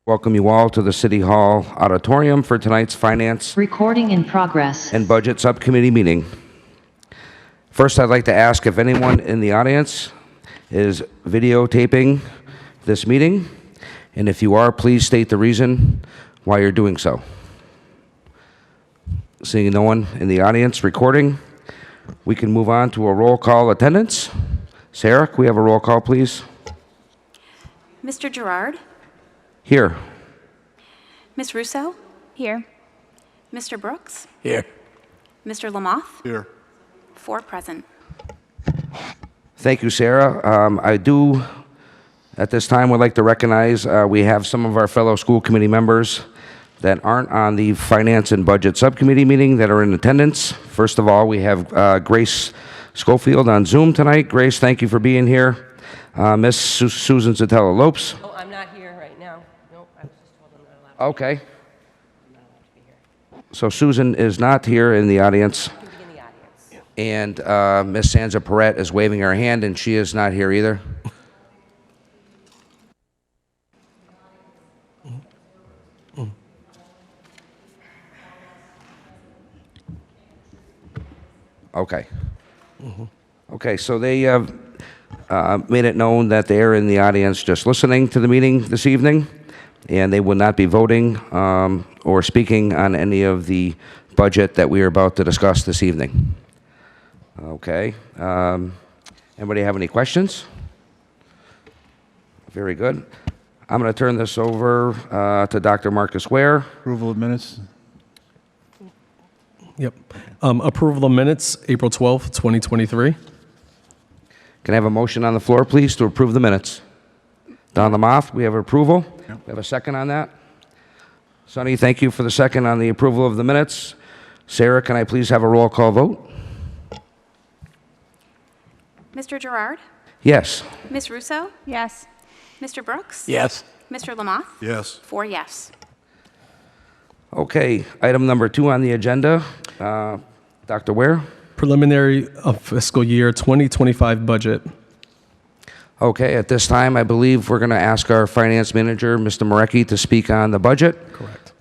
Welcome you all to the City Hall Auditorium for tonight's Finance Recording in progress. and Budget Subcommittee meeting. First, I'd like to ask if anyone in the audience is videotaping this meeting, and if you are, please state the reason why you're doing so. Seeing no one in the audience recording, we can move on to a roll call attendance. Sarah, can we have a roll call, please? Mr. Gerard? Here. Ms. Russo? Here. Mr. Brooks? Here. Mr. Lamoth? Here. 4 present. Thank you, Sarah. I do, at this time, would like to recognize we have some of our fellow school committee members that aren't on the Finance and Budget Subcommittee meeting that are in attendance. First of all, we have Grace Schofield on Zoom tonight. Grace, thank you for being here. Miss Susan Zatella-Lopes. Oh, I'm not here right now. Nope, I was just told I'm not allowed. Okay. I'm not allowed to be here. So Susan is not here in the audience. You can be in the audience. And Miss Sansa Perret is waving her hand, and she is not here either. Okay. Okay, so they made it known that they are in the audience just listening to the meeting this evening, and they will not be voting or speaking on any of the budget that we are about to discuss this evening. Okay. Anybody have any questions? Very good. I'm going to turn this over to Dr. Marcus Ware. Approval of minutes. Yep. Approval of minutes, April 12th, 2023. Can I have a motion on the floor, please, to approve the minutes? Don Lamoth, we have approval. Yep. We have a second on that. Sonny, thank you for the second on the approval of the minutes. Sarah, can I please have a roll call vote? Mr. Gerard? Yes. Ms. Russo? Yes. Mr. Brooks? Yes. Mr. Lamoth? Yes. 4 yes. Okay, item number 2 on the agenda. Dr. Ware? Preliminary of fiscal year 2025 budget. Okay, at this time, I believe we're going to ask our finance manager, Mr. Marecki, to speak on the budget. Correct.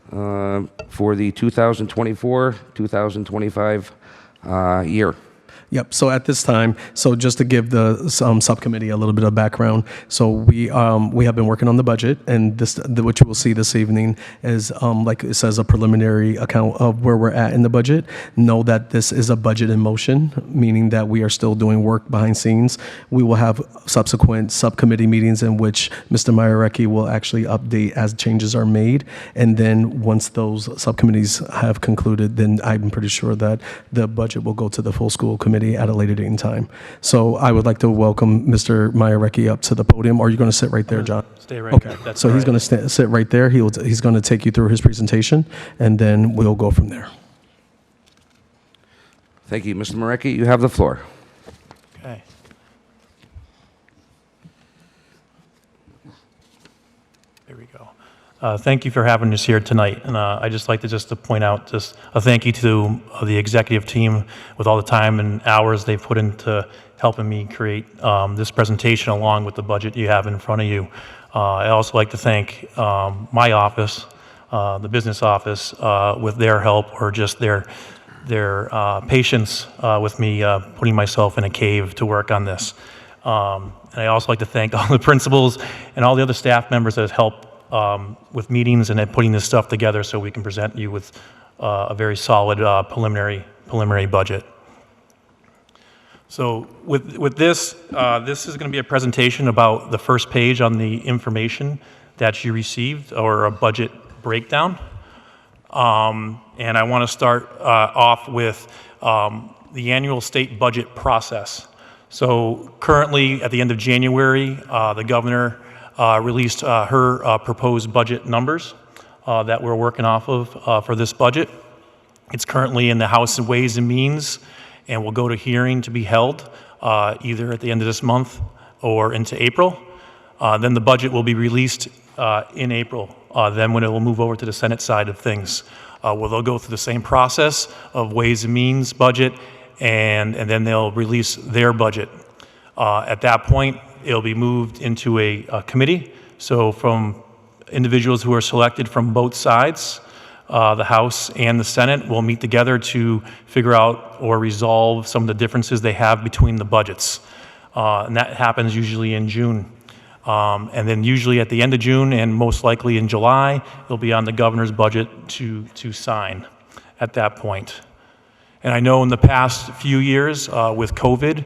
For the 2024-2025 year. Yep. So at this time, so just to give the subcommittee a little bit of background, so we have been working on the budget, and what you will see this evening is like it says, a preliminary account of where we're at in the budget. Know that this is a budget in motion, meaning that we are still doing work behind scenes. We will have subsequent subcommittee meetings in which Mr. Marecki will actually update as changes are made, and then once those subcommittees have concluded, then I'm pretty sure that the budget will go to the full school committee at a later date and time. So I would like to welcome Mr. Marecki up to the podium. Or are you going to sit right there, John? Stay right Okay. there. That's So he's all right. going to sit right there. He's going to take you through his presentation, and then we'll go from there. Thank you. Mr. Marecki, you have the floor. Okay. There we go. Thank you for having us here tonight. And I'd just like to point out just a thank you to the executive team with all the time and hours they've put into helping me create this presentation along with the budget you have in front of you. I'd also like to thank my office, the business office, with their help or just their patience with me putting myself in a cave to work on this. And I also like to thank all the principals and all the other staff members that have helped with meetings and putting this stuff together so we can present you with a very solid preliminary budget. So with this, this is going to be a presentation about the first page on the information that you received, or a budget breakdown. And I want to start off with the annual state budget process. So currently, at the end of January, the governor released her proposed budget numbers that we're working off of for this budget. It's currently in the House Ways and Means, and will go to hearing to be held either at the end of this month or into April. Then the budget will be released in April, then when it will move over to the Senate side of things, where they'll go through the same process of Ways and Means budget, and then they'll release their budget. At that point, it'll be moved into a committee. So from individuals who are selected from both sides, the House and the Senate, will meet together to figure out or resolve some of the differences they have between the budgets. And that happens usually in June. And then usually at the end of June and most likely in July, it'll be on the governor's budget to sign at that point. And I know in the past few years with COVID,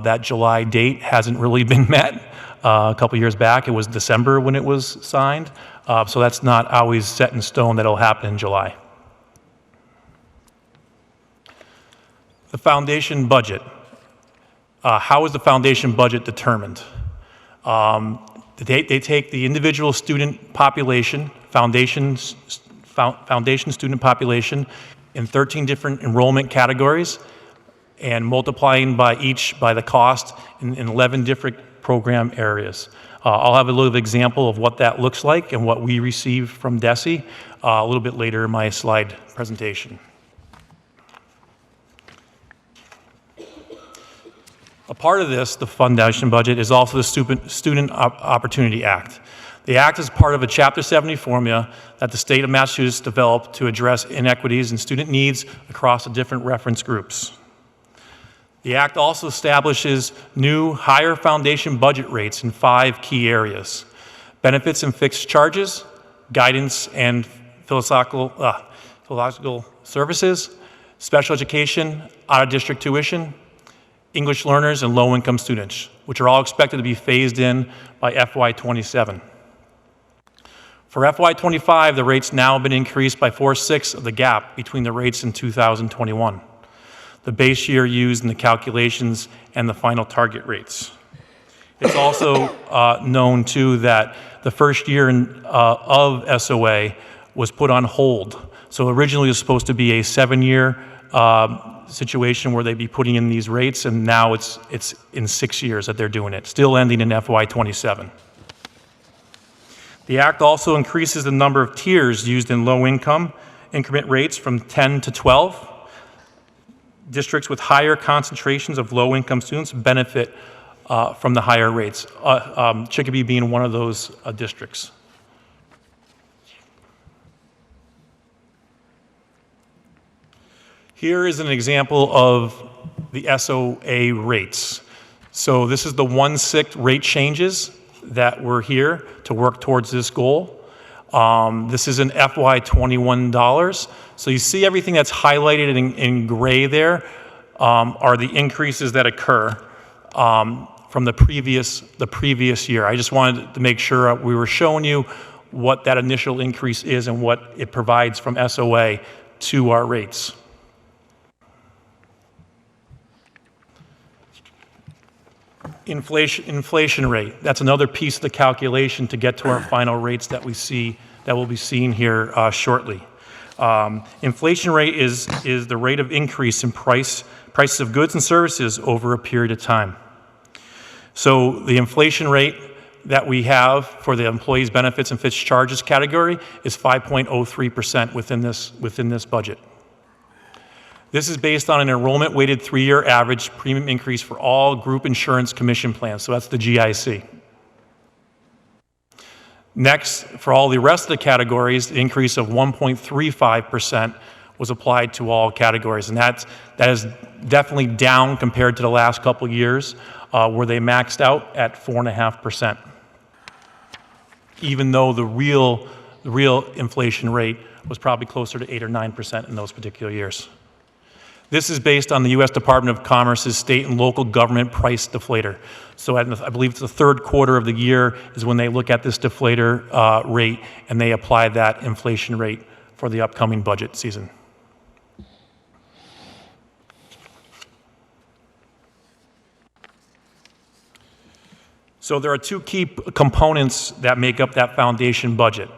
that July date hasn't really been met. A couple years back, it was December when it was signed. So that's not always set in stone that it'll happen in July. The foundation budget. How is the foundation budget determined? They take the individual student population, foundation student population, in 13 different enrollment categories, and multiplying by the cost in 11 different program areas. I'll have a little example of what that looks like and what we received from DESE a little bit later in my slide presentation. A part of this, the foundation budget, is also the Student Opportunity Act. The act is part of a Chapter 70 formula that the state of Massachusetts developed to address inequities and student needs across the different reference groups. The act also establishes new, higher foundation budget rates in 5 key areas: benefits and fixed charges, guidance and philosophical services, special education, out-of-district tuition, English learners, and low-income students, which are all expected to be phased in by FY27. For FY25, the rates now have been increased by 4/6 of the gap between the rates in 2021. The base year used in the calculations and the final target rates. It's also known, too, that the first year of SOA was put on hold. So originally it was supposed to be a 7-year situation where they'd be putting in these rates, and now it's in 6 years that they're doing it, still ending in FY27. The Act also increases the number of tiers used in low-income increment rates from 10 to 12. Districts with higher concentrations of low-income students benefit from the higher rates, Chicopee being one of those districts. Here is an example of the SOA rates. So this is the 1/6 rate changes that were here to work towards this goal. This is in FY21 dollars. So you see everything that's highlighted in gray there are the increases that occur from the previous year. I just wanted to make sure we were showing you what that initial increase is and what it provides from SOA to our rates. Inflation rate. That's another piece of the calculation to get to our final rates that we'll be seeing here shortly. Inflation rate is the rate of increase in prices of goods and services over a period of time. So the inflation rate that we have for the employees' benefits and fixed charges category is 5.03% within this budget. This is based on an enrollment-weighted 3-year average premium increase for all group insurance commission plans, so that's the GIC. Next, for all the rest of the categories, the increase of 1.35% was applied to all categories, and that is definitely down compared to the last couple of years, where they maxed out at 4.5%, even though the real inflation rate was probably closer to 8 or 9% in those particular years. This is based on the U.S. Department of Commerce's state and local government price deflator. So I believe it's the third quarter of the year is when they look at this deflator rate and they apply that inflation rate for the upcoming budget season. So there are 2 key components that make up that foundation budget.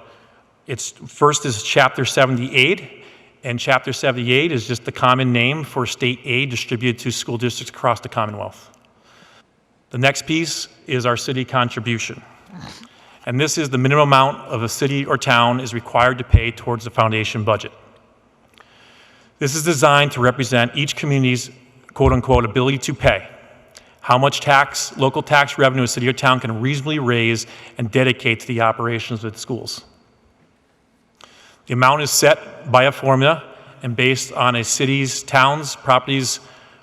First is Chapter 78. And Chapter 78 is just the common name for state aid distributed to school districts across the Commonwealth. The next piece is our city contribution. And this is the minimum amount of a city or town is required to pay towards the foundation budget. This is designed to represent each community's quote-unquote ability to pay. how much local tax revenue a city or town can reasonably raise and dedicate to the operations of its schools. The amount is set by a formula and based on a city's, town's, properties,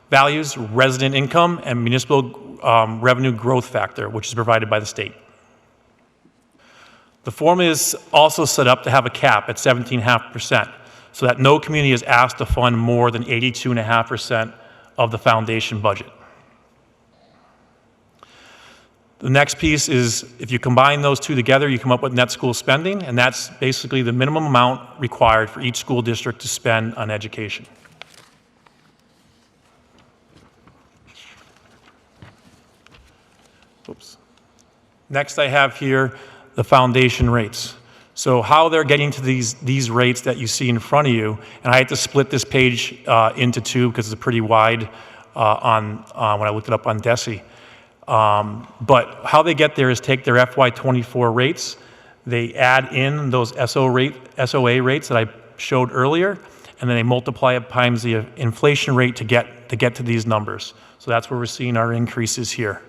values, resident income, and municipal revenue growth factor, which is provided by the state. The formula is also set up to have a cap at 17.5%, so that no community is asked to fund more than 82.5% of the foundation budget. The next piece is, if you combine those two together, you come up with net school spending, and that's basically the minimum amount required for each school district to spend on education. Oops. Next I have here the foundation rates. So how they're getting to these rates that you see in front of you, and I had to split this page into two because it's pretty wide when I looked it up on DESI. But how they get there is take their FY24 rates, they add in those SOA rates that I showed earlier, and then they multiply it times the inflation rate to get to these numbers. So that's where we're seeing our increases here.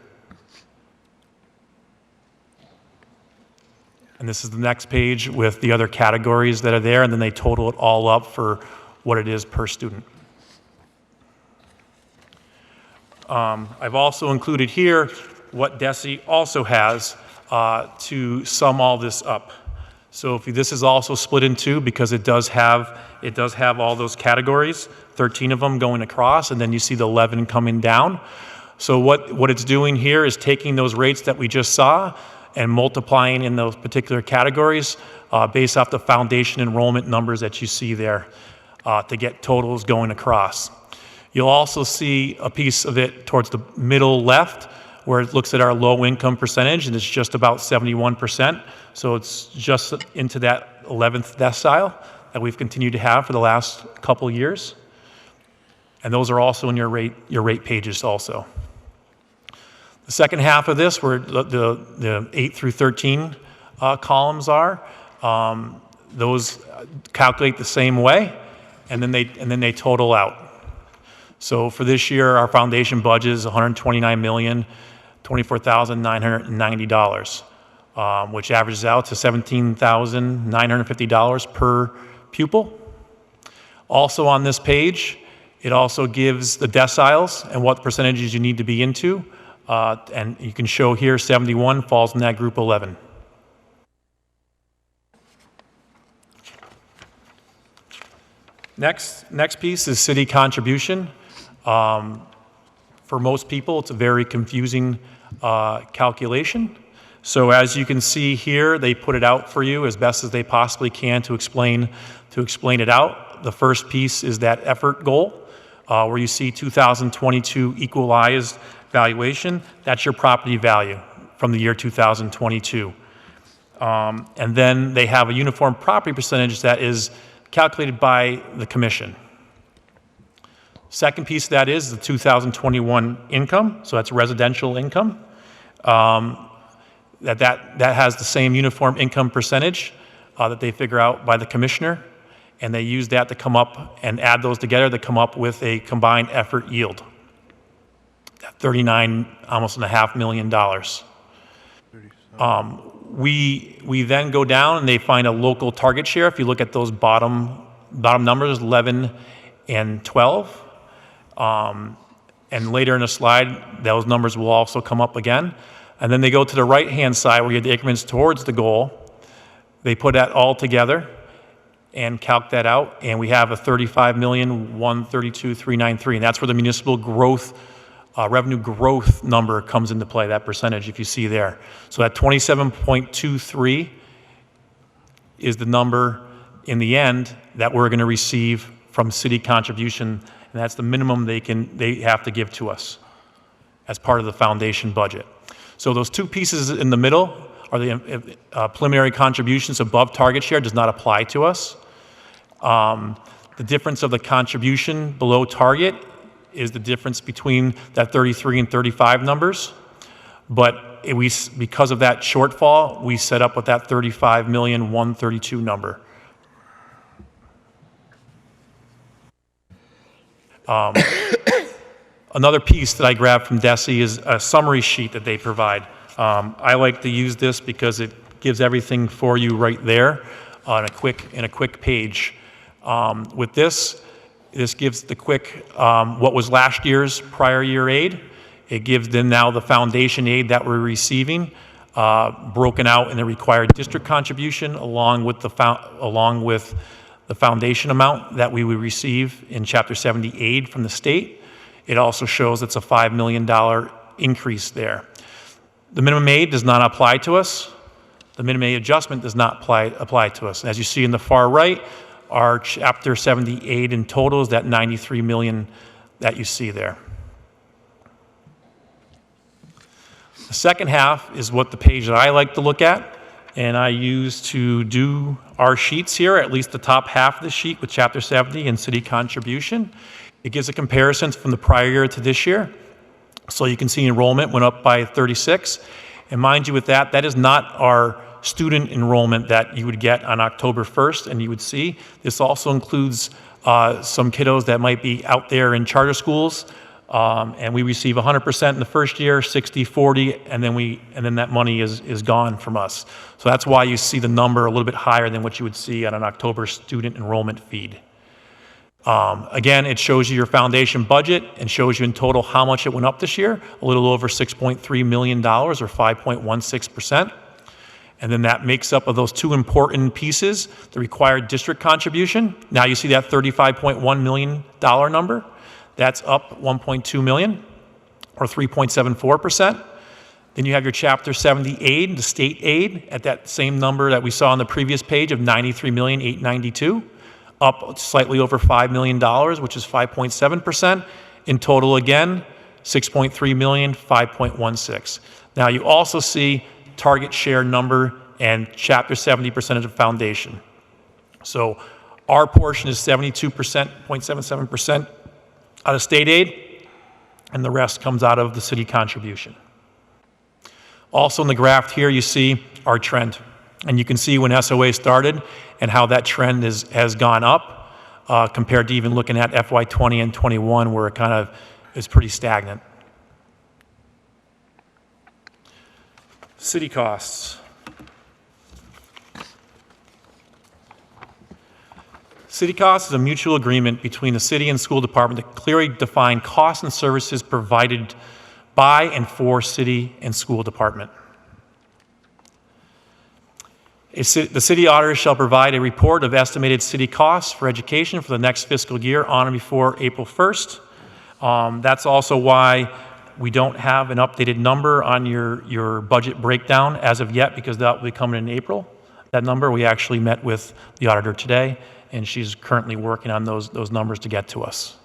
And this is the next page with the other categories that are there, and then they total it all up for what it is per student. I've also included here what DESI also has to sum all this up. So if this is also split in two because it does have all those categories, 13 of them going across, and then you see the 11 coming down. So what it's doing here is taking those rates that we just saw and multiplying in those particular categories based off the foundation enrollment numbers that you see there to get totals going across. You'll also see a piece of it towards the middle left where it looks at our low income percentage, and it's just about 71%. So it's just into that 11th decile that we've continued to have for the last couple years. And those are also in your rate pages also. The second half of this, where the 8 through 13 columns are, those calculate the same way, and then they total out. So for this year, our foundation budget is $129,024,990, which averages out to $17,950 per pupil. Also on this page, it also gives the deciles and what percentages you need to be into. And you can show here 71 falls in that group 11. Next piece is city contribution. For most people, it's a very confusing calculation. So as you can see here, they put it out for you as best as they possibly can to explain it out. The first piece is that effort goal, where you see 2022 equalized valuation. That's your property value from the year 2022. And then they have a uniform property percentage that is calculated by the commission. Second piece of that is the 2021 income, so that's residential income. That has the same uniform income percentage that they figure out by the commissioner, and they use that to come up and add those together to come up with a combined effort yield. Almost $39.5 million. We then go down and they find a local target share. If you look at those bottom numbers, 11 and 12. And later in the slide, those numbers will also come up again. And then they go to the right-hand side where you have the increments towards the goal. They put that all together and calc that out, and we have a $35,132,393, and that's where the municipal growth, revenue growth number comes into play, that percentage, if you see there. So that 27.23 is the number in the end that we're going to receive from city contribution, and that's the minimum they have to give to us as part of the foundation budget. So those two pieces in the middle are the preliminary contributions above target share, does not apply to us. The difference of the contribution below target is the difference between that 33 and 35 numbers. But because of that shortfall, we set up with that 35,132 number. Another piece that I grabbed from DESI is a summary sheet that they provide. I like to use this because it gives everything for you right there on in a quick page. With this gives the quick what was last year's prior year aid. It gives them now the foundation aid that we're receiving, broken out in the required district contribution along with the foundation amount that we would receive in Chapter 70 aid from the state. It also shows it's a $5 million increase there. The minimum aid does not apply to us. The minimum aid adjustment does not apply to us. And as you see in the far right, our Chapter 70 aid in total is that $93 million that you see there. The second half is what the page that I like to look at, and I use to do our sheets here, at least the top half of the sheet with Chapter 70 and city contribution. It gives a comparison from the prior year to this year. So you can see enrollment went up by 36. And mind you, with that, that is not our student enrollment that you would get on October 1st, and you would see. This also includes some kiddos that might be out there in charter schools, and we receive 100% in the first year, 60, 40, and then that money is gone from us. So that's why you see the number a little bit higher than what you would see on an October student enrollment feed. Again, it shows you your foundation budget and shows you in total how much it went up this year, a little over $6.3 million or 5.16%. And then that makes up of those two important pieces, the required district contribution. Now you see that $35.1 million number. That's up $1.2 million or 3.74%. Then you have your Chapter 70 aid, the state aid, at that same number that we saw on the previous page of $93,892,000. Up slightly over $5 million, which is 5.7%. In total, again, $6.3 million, 5.16. Now, you also see target share number and Chapter 70 percentage of foundation. So our portion is 72.77% out of state aid, and the rest comes out of the city contribution. Also in the graph here, you see our trend. And you can see when SOA started and how that trend has gone up compared to even looking at FY20 and 21, where it kind of is pretty stagnant. City costs. City costs is a mutual agreement between the city and school department to clearly define costs and services provided by and for city and school department. The city auditor shall provide a report of estimated city costs for education for the next fiscal year on or before April 1st. That's also why we don't have an updated number on your budget breakdown as of yet, because that will be coming in April. That number, we actually met with the auditor today, and she's currently working on those numbers to get to us.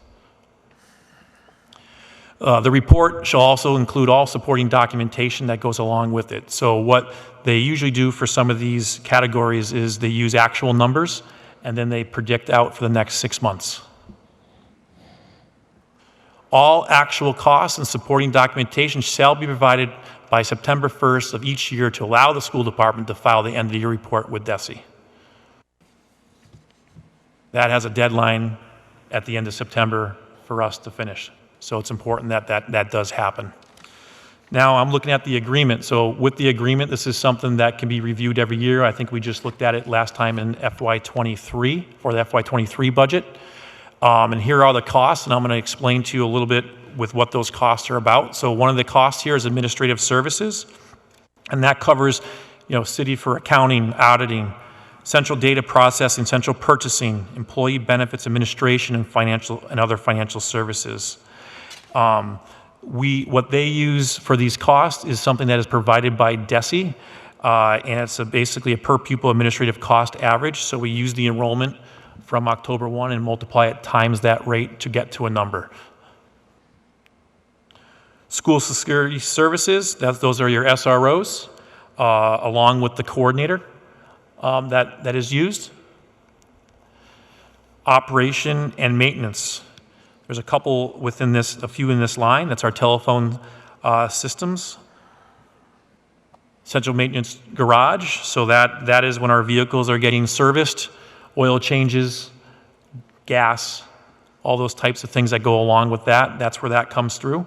The report shall also include all supporting documentation that goes along with it. So what they usually do for some of these categories is they use actual numbers, and then they predict out for the next 6 months. All actual costs and supporting documentation shall be provided by September 1st of each year to allow the school department to file the end of the year report with DESI. That has a deadline at the end of September for us to finish. So it's important that does happen. Now I'm looking at the agreement. So with the agreement, this is something that can be reviewed every year. I think we just looked at it last time in FY23 for the FY23 budget. And here are the costs, and I'm going to explain to you a little bit with what those costs are about. So one of the costs here is administrative services, and that covers, city for accounting, auditing, central data processing, central purchasing, employee benefits administration, and other financial services. What they use for these costs is something that is provided by DESI, and it's basically a per pupil administrative cost average. So we use the enrollment from October 1 and multiply it times that rate to get to a number. School security services, those are your SROs, along with the coordinator that is used. Operation and maintenance. There's a few in this line. That's our telephone systems. Central maintenance garage, so that is when our vehicles are getting serviced, oil changes, gas, all those types of things that go along with that. That's where that comes through.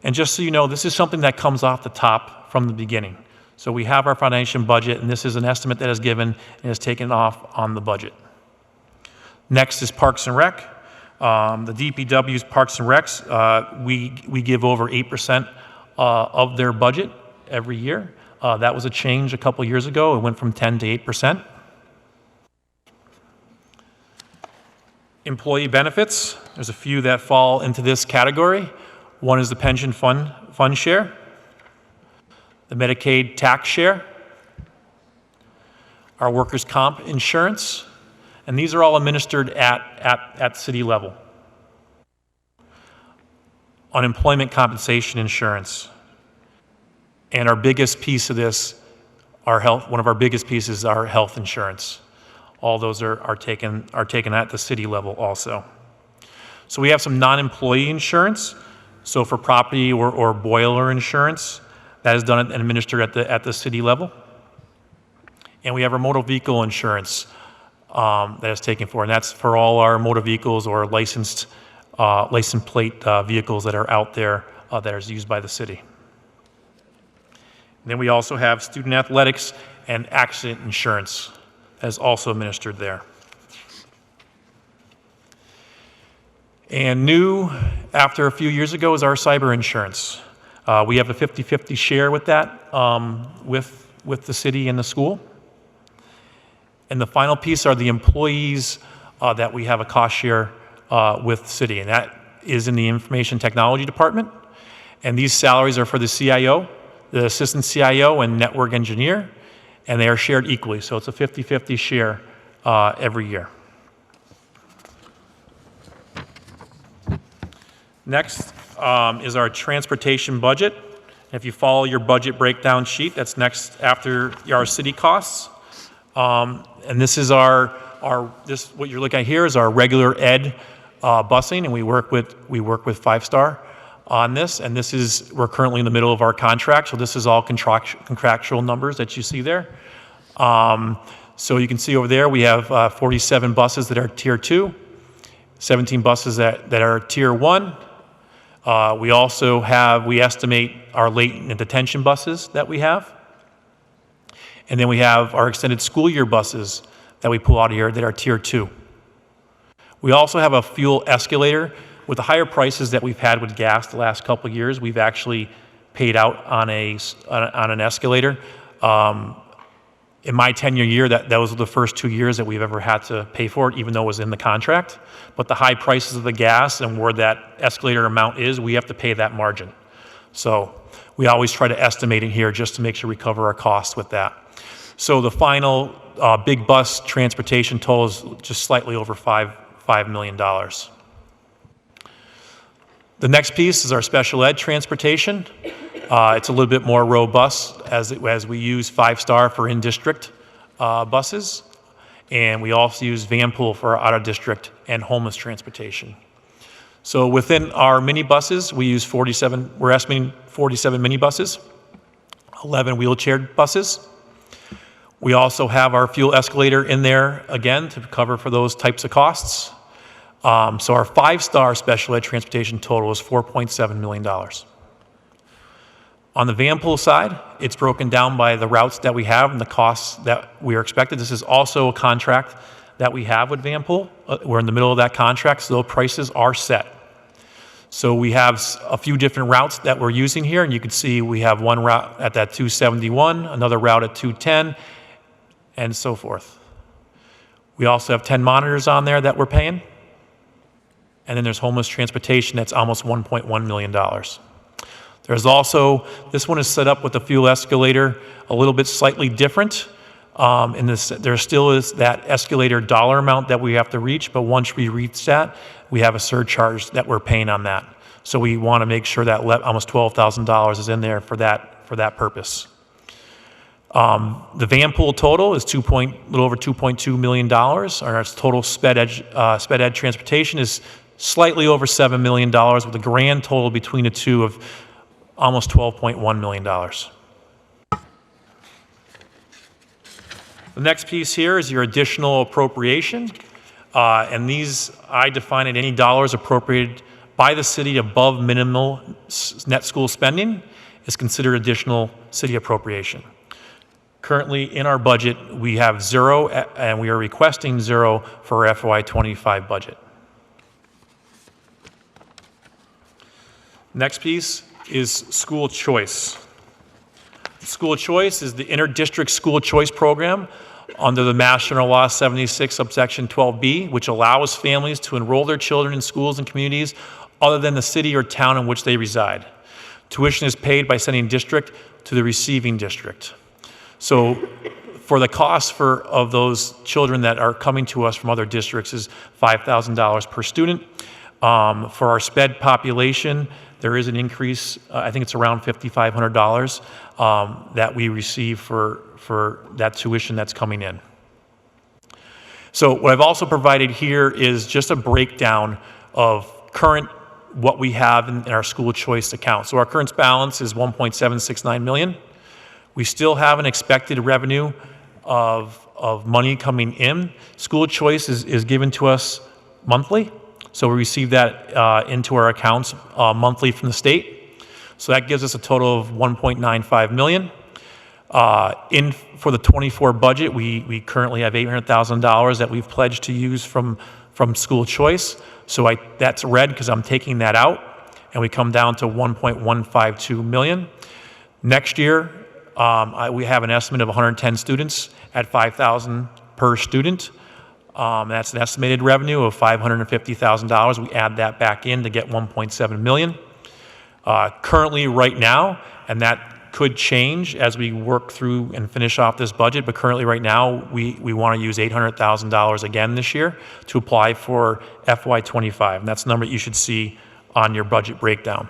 And just so you know, this is something that comes off the top from the beginning. So we have our foundation budget, and this is an estimate that is given and is taken off on the budget. Next is Parks and Rec. The DPW's Parks and Recs, we give over 8% of their budget every year. That was a change a couple years ago. It went from 10 to 8%. Employee benefits, there's a few that fall into this category. One is the pension fund share, the Medicaid tax share, our workers' comp insurance, and these are all administered at city level. Unemployment compensation insurance. And our biggest piece of this, one of our biggest pieces is our health insurance. All those are taken at the city level also. So we have some non-employee insurance. So for property or boiler insurance, that is done and administered at the city level. And we have our motor vehicle insurance that is taken for, and that's for all our motor vehicles or licensed plate vehicles that are out there that is used by the city. And then we also have student athletics and accident insurance that is also administered there. And new, after a few years ago, is our cyber insurance. We have a 50-50 share with that, with the city and the school. And the final piece are the employees that we have a cost share with the city, and that is in the information technology department. And these salaries are for the CIO, the assistant CIO, and network engineer, and they are shared equally. So it's a 50-50 share every year. Next is our transportation budget. If you follow your budget breakdown sheet, that's next after our city costs. And this is what you're looking at here is our regular ed busing, and we work with Five Star on this. And we're currently in the middle of our contract, so this is all contractual numbers that you see there. So you can see over there we have 47 buses that are Tier 2, 17 buses that are Tier 1. We estimate our latent and detention buses that we have. And then we have our extended school year buses that we pull out of here that are Tier 2. We also have a fuel escalator. With the higher prices that we've had with gas the last couple of years, we've actually paid out on an escalator. In my tenure year, that was the first 2 years that we've ever had to pay for it, even though it was in the contract. But the high prices of the gas and where that escalator amount is, we have to pay that margin. So we always try to estimate it here just to make sure we cover our costs with that. So the final big bus transportation total is just slightly over $5 million. The next piece is our special ed transportation. It's a little bit more robust as we use Five Star for in-district buses, and we also use Vanpool for our out-of-district and homeless transportation. So within our minibuses, we're estimating 47 minibuses, 11 wheelchair buses. We also have our fuel escalator in there, again, to cover for those types of costs. So our Five Star special ed transportation total is $4.7 million. On the Vanpool side, it's broken down by the routes that we have and the costs that we are expected. This is also a contract that we have with Vanpool. We're in the middle of that contract, so those prices are set. So we have a few different routes that we're using here, and you can see we have one route at that 271, another route at 210, and so forth. We also have 10 monitors on there that we're paying. And then there's homeless transportation that's almost $1.1 million. There's also, this one is set up with the fuel escalator a little bit slightly different. There still is that escalator dollar amount that we have to reach, but once we reach that, we have a surcharge that we're paying on that. So we want to make sure that almost $12,000 is in there for that purpose. The Vanpool total is a little over $2.2 million. Our total sped ed transportation is slightly over $7 million, with a grand total between the two of almost $12.1 million. The next piece here is your additional appropriation. And these, I define it any dollars appropriated by the city above minimal net school spending is considered additional city appropriation. Currently, in our budget, we have 0, and we are requesting 0 for our FY25 budget. Next piece is school choice. School choice is the inter-district school choice program under the Mass General Law 76, subsection 12B, which allows families to enroll their children in schools and communities other than the city or town in which they reside. Tuition is paid by sending district to the receiving district. So for the cost of those children that are coming to us from other districts is $5,000 per student. For our SPED population, there is an increase, I think it's around $5,500 that we receive for that tuition that's coming in. So what I've also provided here is just a breakdown of current what we have in our school choice account. So our current balance is $1.769 million. We still have an expected revenue of money coming in. School choice is given to us monthly. So we receive that into our accounts monthly from the state. So that gives us a total of $1.95 million. For the 24 budget, we currently have $800,000 that we've pledged to use from school choice. So that's red because I'm taking that out, and we come down to $1.152 million. Next year, we have an estimate of 110 students at $5,000 per student. That's an estimated revenue of $550,000. We add that back in to get $1.7 million. Currently, right now, and that could change as we work through and finish off this budget, but currently right now, we want to use $800,000 again this year to apply for FY25, and that's the number that you should see on your budget breakdown.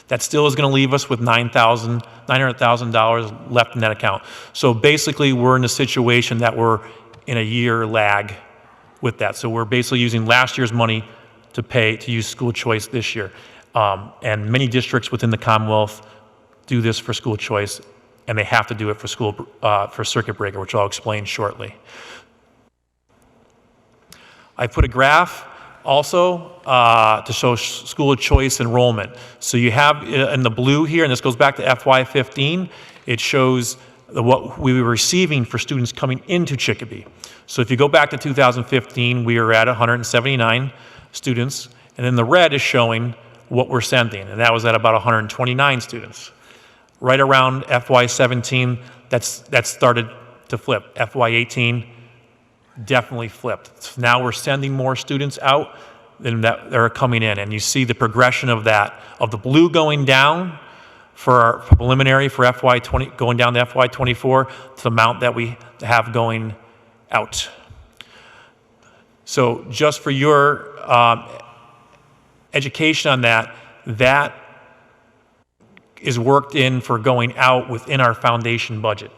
That still is going to leave us with $900,000 left in that account. So basically, we're in a situation that we're in a year lag with that. So we're basically using last year's money to use school choice this year. And many districts within the Commonwealth do this for school choice, and they have to do it for circuit breaker, which I'll explain shortly. I put a graph also to show school choice enrollment. So you have in the blue here, and this goes back to FY15, it shows what we were receiving for students coming into Chicopee. So if you go back to 2015, we were at 179 students, and then the red is showing what we're sending, and that was at about 129 students. Right around FY17, that started to flip. FY18 definitely flipped. So now we're sending more students out than that are coming in, and you see the progression of that, of the blue going down for our preliminary for FY20, going down to FY24 to the amount that we have going out. So just for your education on that, that is worked in for going out within our foundation budget.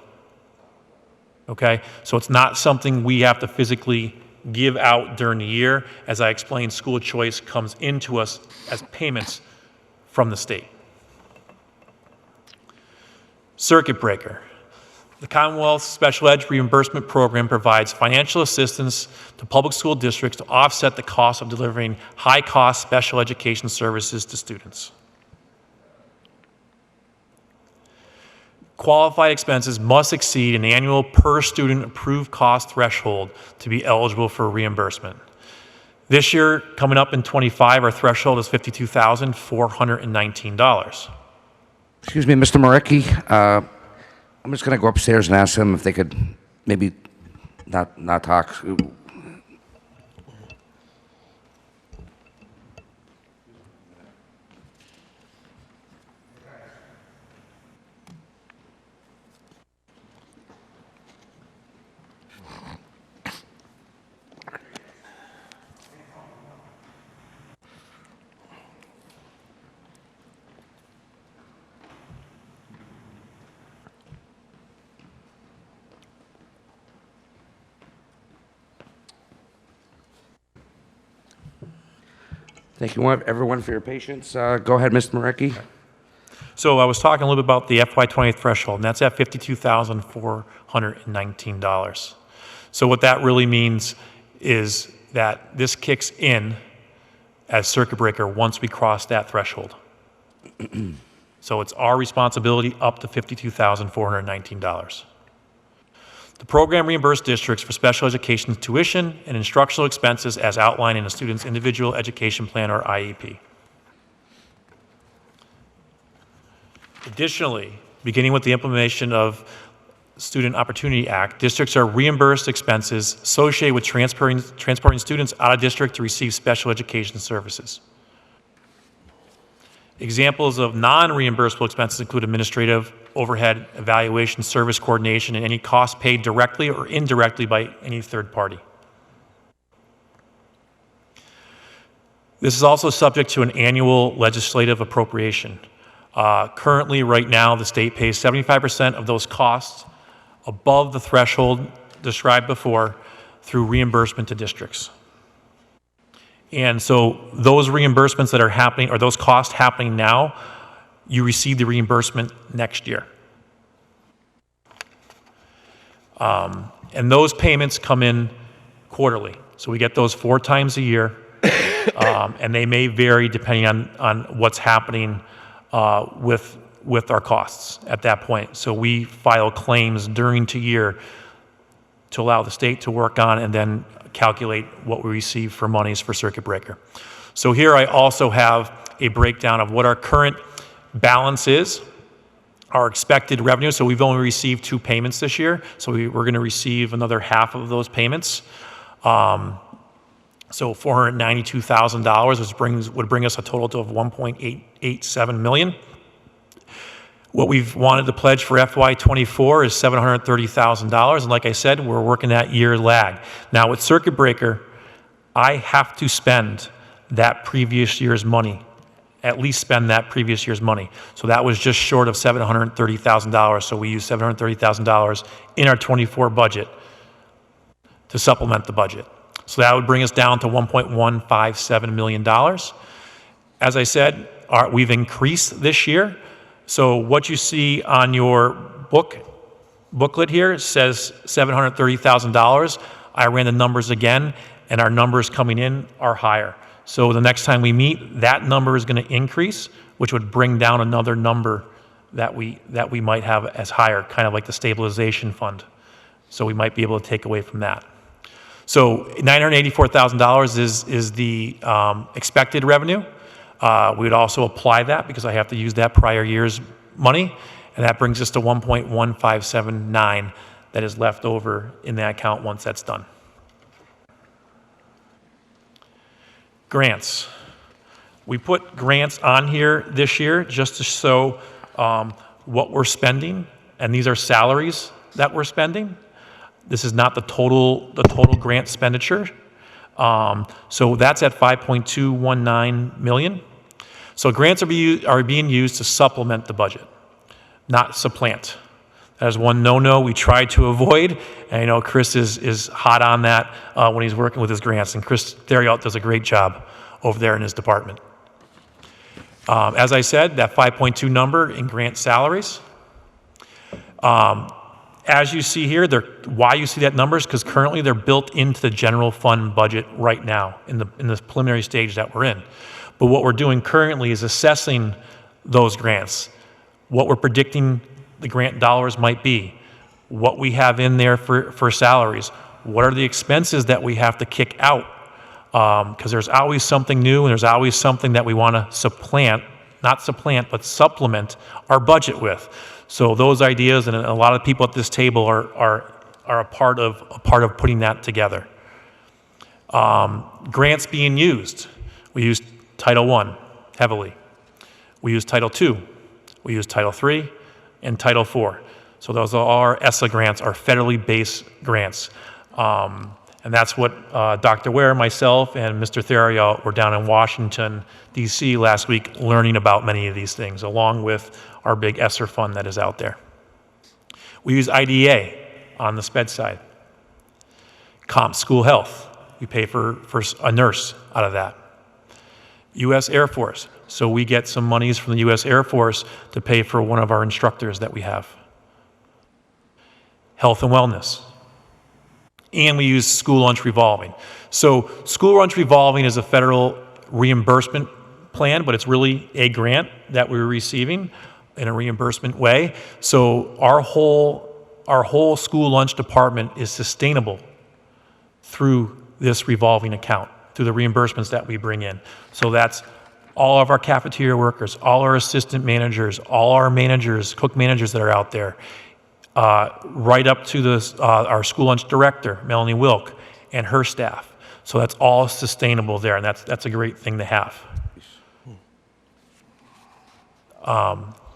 Okay, so it's not something we have to physically give out during the year. As I explained, school choice comes into us as payments from the state. Circuit breaker. The Commonwealth Special Ed Reimbursement Program provides financial assistance to public school districts to offset the cost of delivering high-cost special education services to students. Qualified expenses must exceed an annual per-student approved cost threshold to be eligible for reimbursement. This year, coming up in 25, our threshold is $52,419. Excuse me, Mr. Marecki. I'm just going to go upstairs and ask them if they could maybe not talk. Thank you, everyone, for your patience. Go ahead, Mr. Marecki. So I was talking a little bit about the FY20 threshold, and that's at $52,419. So what that really means is that this kicks in as circuit breaker once we cross that threshold. So it's our responsibility up to $52,419. The program reimbursed districts for special education tuition and instructional expenses as outlined in a student's individual education plan or IEP. Additionally, beginning with the implementation of Student Opportunity Act, districts are reimbursed expenses associated with transporting students out of district to receive special education services. Examples of non-reimbursable expenses include administrative, overhead, evaluation, service coordination, and any costs paid directly or indirectly by any third party. This is also subject to an annual legislative appropriation. Currently, right now, the state pays 75% of those costs above the threshold described before through reimbursement to districts. And so those reimbursements that are happening, or those costs happening now, you receive the reimbursement next year. And those payments come in quarterly. So we get those 4 times a year, and they may vary depending on what's happening with our costs at that point. So we file claims during the year to allow the state to work on and then calculate what we receive for monies for circuit breaker. So here I also have a breakdown of what our current balance is, our expected revenue. So we've only received 2 payments this year, so we're going to receive another half of those payments. So $492,000, which would bring us a total of $1.887 million. What we've wanted to pledge for FY24 is $730,000, and like I said, we're working that year lag. Now with circuit breaker, I have to spend that previous year's money, at least spend that previous year's money. So that was just short of $730,000, so we used $730,000 in our 24 budget to supplement the budget. So that would bring us down to $1.157 million. As I said, we've increased this year. So what you see on your booklet here says $730,000. I ran the numbers again, and our numbers coming in are higher. So the next time we meet, that number is going to increase, which would bring down another number that we might have as higher, kind of like the stabilization fund. So we might be able to take away from that. So $984,000 is the expected revenue. We would also apply that because I have to use that prior year's money, and that brings us to 1.1579 that is left over in that account once that's done. Grants. We put grants on here this year just to show what we're spending, and these are salaries that we're spending. This is not the total grant expenditure. So that's at $5.219 million. So grants are being used to supplement the budget, not supplant. That is one no-no we try to avoid, and I know Chris is hot on that when he's working with his grants, and Chris Theriault does a great job over there in his department. As I said, that 5.2 number in grant salaries. As you see here, why you see that number is because currently they're built into the general fund budget right now in the preliminary stage that we're in. But what we're doing currently is assessing those grants, what we're predicting the grant dollars might be, what we have in there for salaries, what are the expenses that we have to kick out, because there's always something new and there's always something that we want to supplement our budget with. So those ideas and a lot of people at this table are a part of putting that together. Grants being used. We use Title I heavily. We use Title II. We use Title III and Title IV. So those are our ESSA grants, our federally based grants. And that's what Dr. Ware, myself, and Mr. Theriault were down in Washington, D.C. last week learning about many of these things, along with our big ESSER fund that is out there. We use IDA on the SPED side. Comp School Health, we pay for a nurse out of that. U.S. Air Force, so we get some monies from the U.S. Air Force to pay for one of our instructors that we have. Health and wellness. and we use school lunch revolving. So school lunch revolving is a federal reimbursement plan, but it's really a grant that we're receiving in a reimbursement way. So our whole school lunch department is sustainable through this revolving account, through the reimbursements that we bring in. So that's all of our cafeteria workers, all our assistant managers, all our managers, cook managers that are out there, right up to our school lunch director, Melanie Wilk, and her staff. So that's all sustainable there, and that's a great thing to have.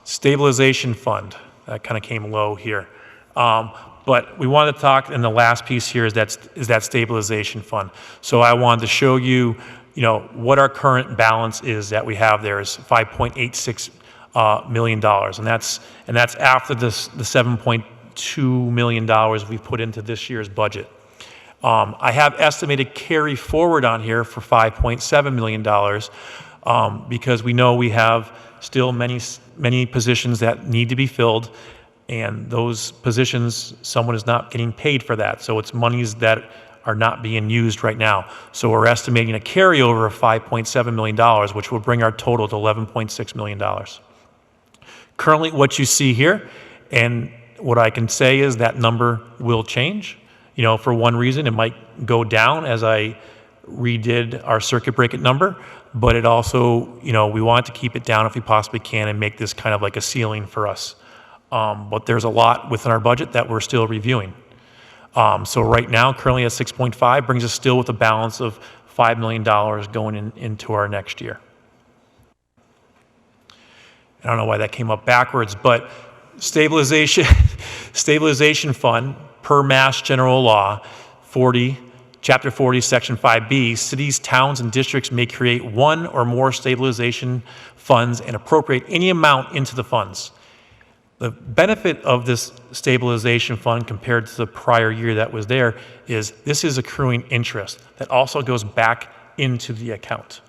Stabilization fund, that kind of came low here. But we wanted to talk, and the last piece here is that stabilization fund. So I wanted to show you, what our current balance is that we have there is $5.86 million, and that's after the $7.2 million we've put into this year's budget. I have estimated carry forward on here for $5.7 million because we know we have still many positions that need to be filled, and those positions, someone is not getting paid for that. So it's monies that are not being used right now. So we're estimating a carryover of $5.7 million, which will bring our total to $11.6 million. Currently, what you see here, and what I can say is that number will change. For one reason, it might go down as I redid our circuit breaker number, but it also, we want to keep it down if we possibly can and make this kind of like a ceiling for us. But there's a lot within our budget that we're still reviewing. So right now, currently at 6.5, brings us still with a balance of $5 million going into our next year. I don't know why that came up backwards, but stabilization fund, per Mass General Law 40, Chapter 40, Section 5B, cities, towns, and districts may create one or more stabilization funds and appropriate any amount into the funds. The benefit of this stabilization fund compared to the prior year that was there is this is accruing interest that also goes back into the account.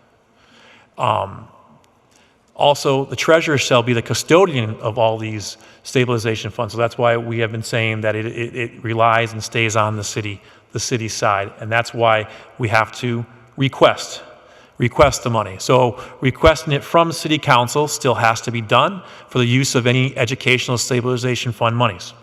Also, the treasurer shall be the custodian of all these stabilization funds. So that's why we have been saying that it relies and stays on the city side. And that's why we have to request the money. So requesting it from City Council still has to be done for the use of any educational stabilization fund monies.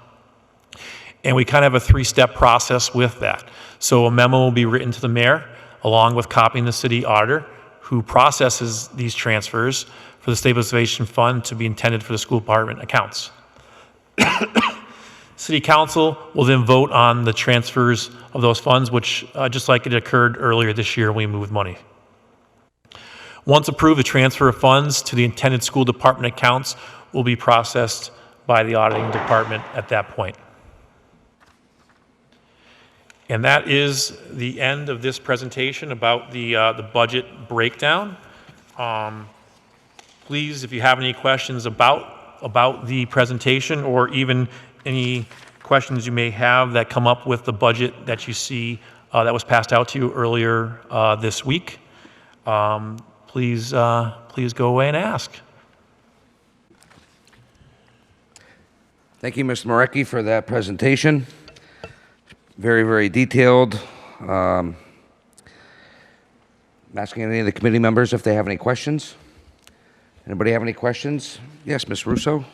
And we kind of have a three-step process with that. So a memo will be written to the mayor along with copying the city auditor who processes these transfers for the stabilization fund to be intended for the school department accounts. City Council will then vote on the transfers of those funds, which just like it occurred earlier this year, we moved money. Once approved, the transfer of funds to the intended school department accounts will be processed by the auditing department at that point. And that is the end of this presentation about the budget breakdown. Please, if you have any questions about the presentation or even any questions you may have that come up with the budget that you see that was passed out to you earlier this week, please go away and ask. Thank you, Mr. Marecki, for that presentation. Very, very detailed. I'm asking any of the committee members if they have any questions. Anybody have any questions? Yes, Ms. Russo.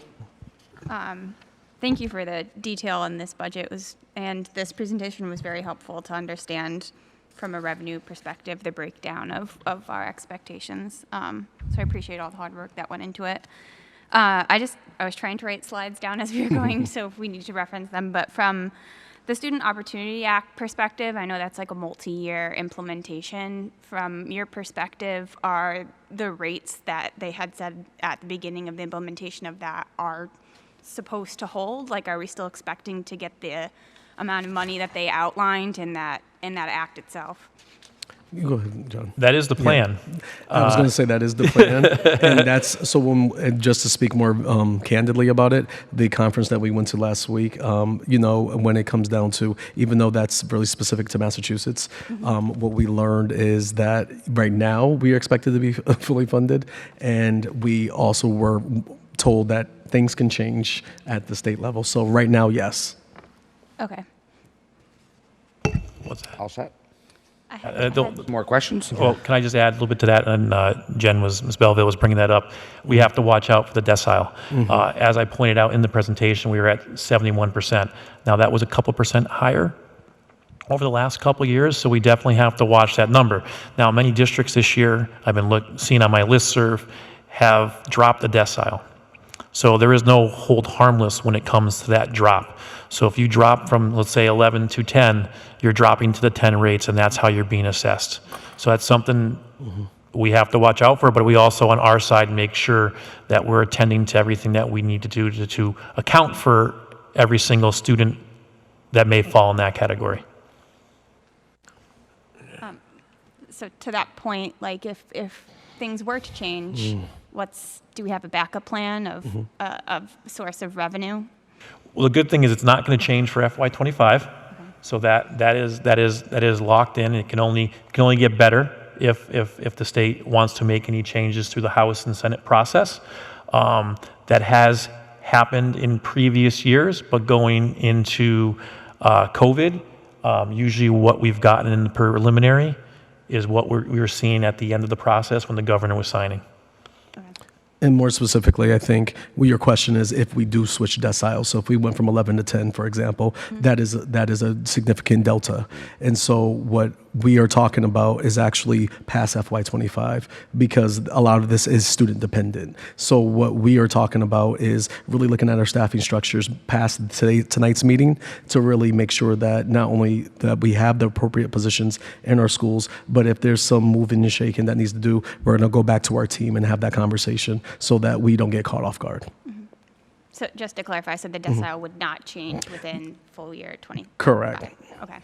Thank you for the detail in this budget and this presentation was very helpful to understand from a revenue perspective the breakdown of our expectations. So I appreciate all the hard work that went into it. I was trying to write slides down as we were going, so if we need to reference them, but from the Student Opportunity Act perspective, I know that's like a multi-year implementation. From your perspective, are the rates that they had said at the beginning of the implementation of that are supposed to hold? Like, are we still expecting to get the amount of money that they outlined in that act itself? Go ahead, John. That is the plan. I was going to say that is the plan, and that's so. Just to speak more candidly about it, the conference that we went to last week, when it comes down to, even though that's really specific to Massachusetts, what we learned is that right now we are expected to be fully funded, and we also were told that things can change at the state level. So right now, yes. Okay. what's that? All set? I had- More questions? Well, can I just add a little bit to that? And Ms. Belleville was bringing that up. We have to watch out for the decile. As I pointed out in the presentation, we were at 71%. Now, that was a couple percent higher over the last couple years, so we definitely have to watch that number. Now, many districts this year, I've been seeing on my listserv, have dropped a decile. So there is no hold harmless when it comes to that drop. So if you drop from, let's say, 11 to 10, you're dropping to the 10 rates, and that's how you're being assessed. So that's something we have to watch out for, but we also, on our side, make sure that we're attending to everything that we need to do to account for every single student that may fall in that category. So to that point, like if things were to change, do we have a backup plan of source of revenue? Well, the good thing is it's not going to change for FY25, so that is locked in. It can only get better if the state wants to make any changes through the House and Senate process. That has happened in previous years, but going into COVID, usually what we've gotten in the preliminary is what we were seeing at the end of the process when the governor was signing. And more specifically, I think your question is if we do switch deciles. So if we went from 11 to 10, for example, that is a significant delta. And so what we are talking about is actually past FY25 because a lot of this is student dependent. So what we are talking about is really looking at our staffing structures past tonight's meeting to really make sure that not only that we have the appropriate positions in our schools, but if there's some moving and shaking that needs to do, we're going to go back to our team and have that conversation so that we don't get caught off guard. So just to clarify, so the decile would not change within full year 20? Correct. Okay.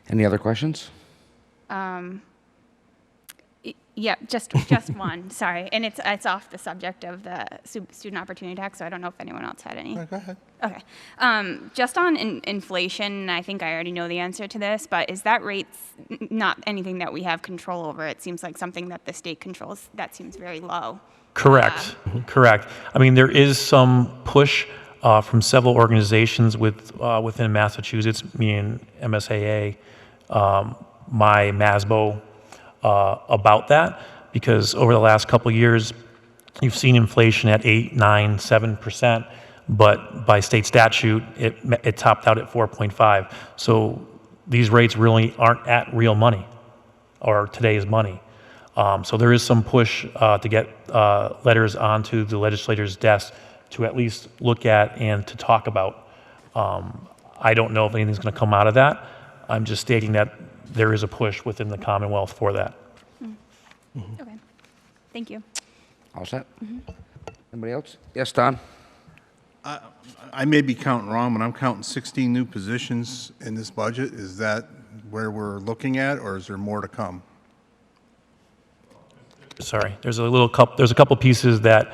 Any other questions? Yeah, just one, sorry. And it's off the subject of the student opportunity tax, so I don't know if anyone else had any. Go ahead. Okay. Just on inflation, I think I already know the answer to this, but is that rates not anything that we have control over? It seems like something that the state controls. That seems very low. Correct. Correct. I mean, there is some push from several organizations within Massachusetts, meaning MSAA, my MASBO, about that, because over the last couple of years, you've seen inflation at 8, 9, 7%, but by state statute, it topped out at 4.5. So these rates really aren't at real money or today's money. So there is some push to get letters onto the legislators' desk to at least look at and to talk about. I don't know if anything's going to come out of that. I'm just stating that there is a push within the Commonwealth for that. Okay. Thank you. All set? Anybody else? Yes, Don? I may be counting wrong, but I'm counting 16 new positions in this budget. Is that where we're looking at, or is there more to come? Sorry, there's a couple pieces that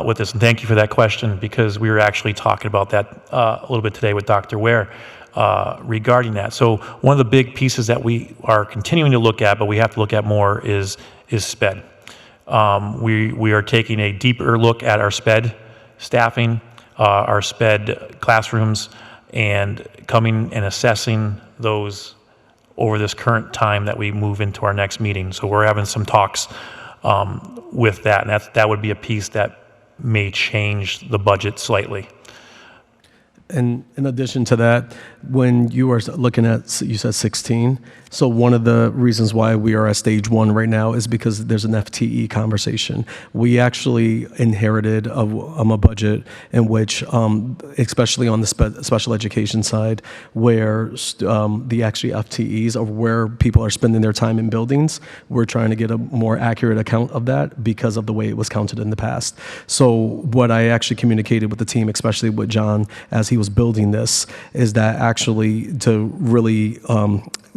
with this, and thank you for that question, because we were actually talking about that a little bit today with Dr. Ware regarding that. So one of the big pieces that we are continuing to look at, but we have to look at more, is SPED. We are taking a deeper look at our SPED staffing, our SPED classrooms, and coming and assessing those over this current time that we move into our next meeting. So we're having some talks with that, and that would be a piece that may change the budget slightly. And in addition to that, when you are looking at, you said 16, so one of the reasons why we are at stage 1 right now is because there's an FTE conversation. We actually inherited a budget in which, especially on the special education side, where the actually FTEs of where people are spending their time in buildings, we're trying to get a more accurate account of that because of the way it was counted in the past. So what I actually communicated with the team, especially with John, as he was building this, is that actually to really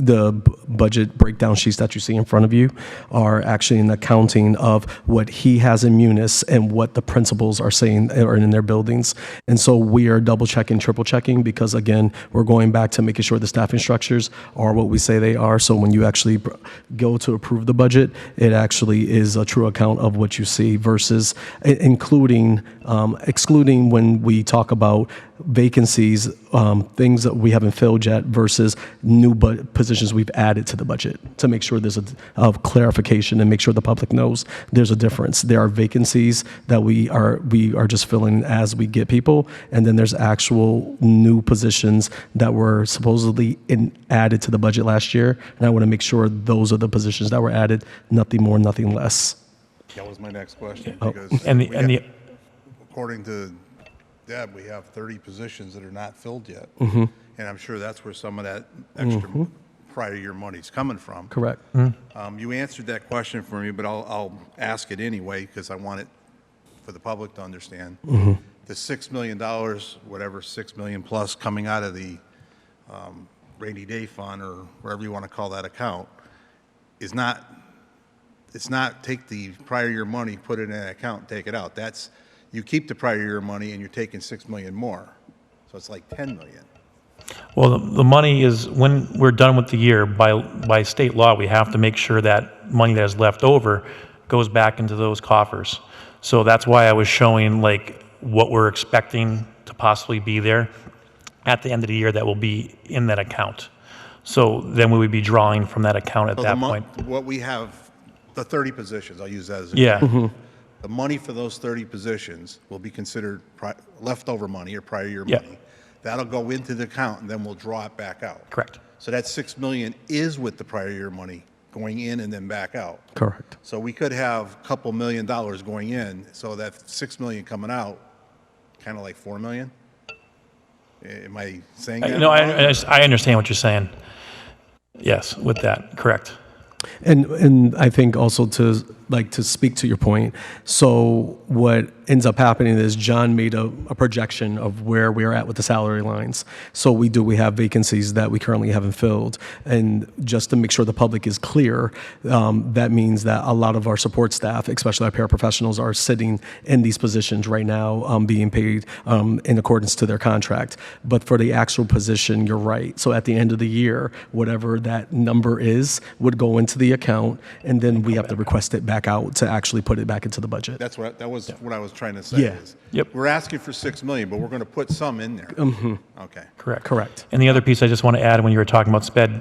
budget breakdown sheets that you see in front of you are actually an accounting of what he has in Munis and what the principals are saying are in their buildings. And so we are double checking, triple checking, because again, we're going back to making sure the staffing structures are what we say they are. So when you actually go to approve the budget, it actually is a true account of what you see versus including, excluding when we talk about vacancies, things that we haven't filled yet versus new positions we've added to the budget to make sure there's a clarification and make sure the public knows there's a difference. There are vacancies that we are just filling as we get people, and then there's actual new positions that were supposedly added to the budget last year, and I want to make sure those are the positions that were added, nothing more, nothing less. That was my next question, Oh. because according to Deb, we have 30 positions that are not filled yet. And I'm sure that's where some of that extra prior year money's coming from. Correct. You answered that question for me, but I'll ask it anyway, because I want it for the public to understand. The $6 million, whatever, 6 million plus coming out of the rainy day fund, or wherever you want to call that account, is not, it's not take the prior year money, put it in an account, and take it out. That's, you keep the prior year money and you're taking 6 million more. So it's like 10 million. Well, the money is, when we're done with the year, by state law, we have to make sure that money that is left over goes back into those coffers. So that's why I was showing like what we're expecting to possibly be there at the end of the year that will be in that account. So then we would be drawing from that account at So that point. what we have, the 30 positions, I'll use that as an Yeah. example. The money for those 30 positions will be considered leftover money or prior year Yeah. money. That'll go into the account, and then we'll draw it back out. Correct. So that 6 million is with the prior year money going in and then back out. Correct. So we could have a couple $1 million going in, so that 6 million coming out, kind of like 4 million? Am I saying that? No, wrong? I understand what you're saying. Yes, with that, correct. And I think also to speak to your point, so what ends up happening is John made a projection of where we are at with the salary lines. So we have vacancies that we currently haven't filled. And just to make sure the public is clear, that means that a lot of our support staff, especially our paraprofessionals, are sitting in these positions right now, being paid in accordance to their contract. But for the actual position, you're right. So at the end of the year, whatever that number is would go into the account, and then we have to request it back out to actually put it back into the budget. That was what I was trying to say. Yeah. Is Yep. We're asking for 6 million, but we're going to put some in there. Okay. Correct. Correct. And the other piece I just want to add, when you were talking about sped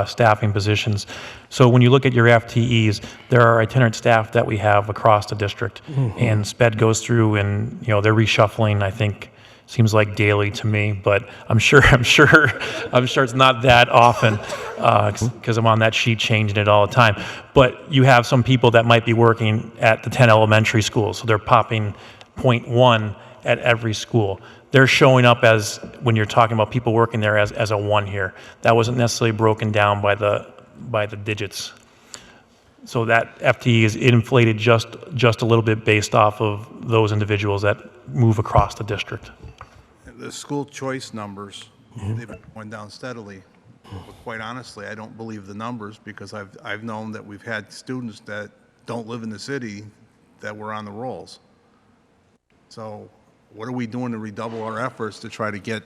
staffing positions, so when you look at your FTEs, there are itinerant staff that we have across the district, and sped goes through and they're reshuffling. I think seems like daily to me, but I'm sure it's not that often because I'm on that sheet changing it all the time. But you have some people that might be working at the 10 elementary schools, so they're popping 0.1 at every school. They're showing up as, when you're talking about people working there, as a 1 here. That wasn't necessarily broken down by the digits. So that FTE is inflated just a little bit based off of those individuals that move across the district. The school choice numbers, they've been going down steadily. But quite honestly, I don't believe the numbers, because I've known that we've had students that don't live in the city that were on the rolls. So what are we doing to redouble our efforts to try to get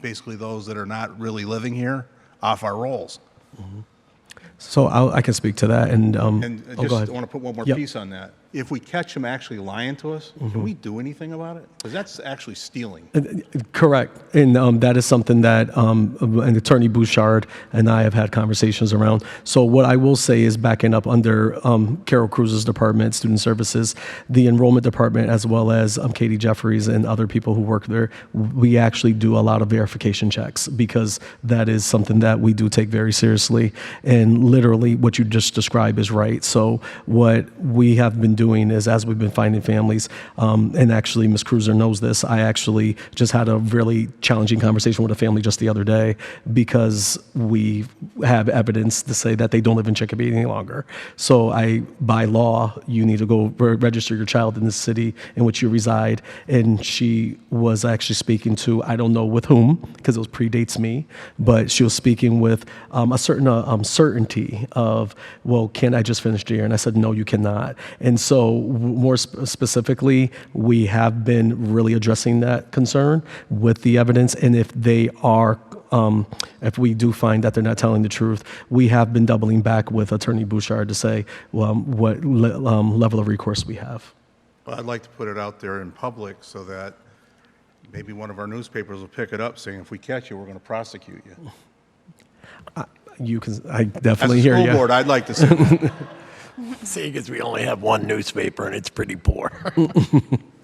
basically those that are not really living here off our rolls? So I can speak to that, and And I go just ahead. want to put one more Yep. piece on that. If we catch them actually lying to us, can we do anything about it? Because that's actually stealing. Correct, and that is something that an attorney Bouchard and I have had conversations around. So what I will say is, backing up under Carol Cruz's department, Student Services, the enrollment department, as well as Katie Jeffries and other people who work there, we actually do a lot of verification checks, because that is something that we do take very seriously. And literally what you just described is right. So what we have been doing is, as we've been finding families, and actually Ms. Cruiser knows this, I actually just had a really challenging conversation with a family just the other day because we have evidence to say that they don't live in Chicopee any longer. So by law, you need to go register your child in the city in which you reside. And she was actually speaking to, I don't know with whom, because it predates me, but she was speaking with a certain certainty of, well, can I just finish the year? And I said, no, you cannot. And so more specifically, we have been really addressing that concern with the evidence. And if they are if we do find that they're not telling the truth, we have been doubling back with Attorney Bouchard to say what level of recourse we have. Well, I'd like to put it out there in public so that maybe one of our newspapers will pick it up saying, if we catch you, we're going to prosecute you. I definitely As a hear school you. board, I'd like to see that. See, because we only have one newspaper and it's pretty poor.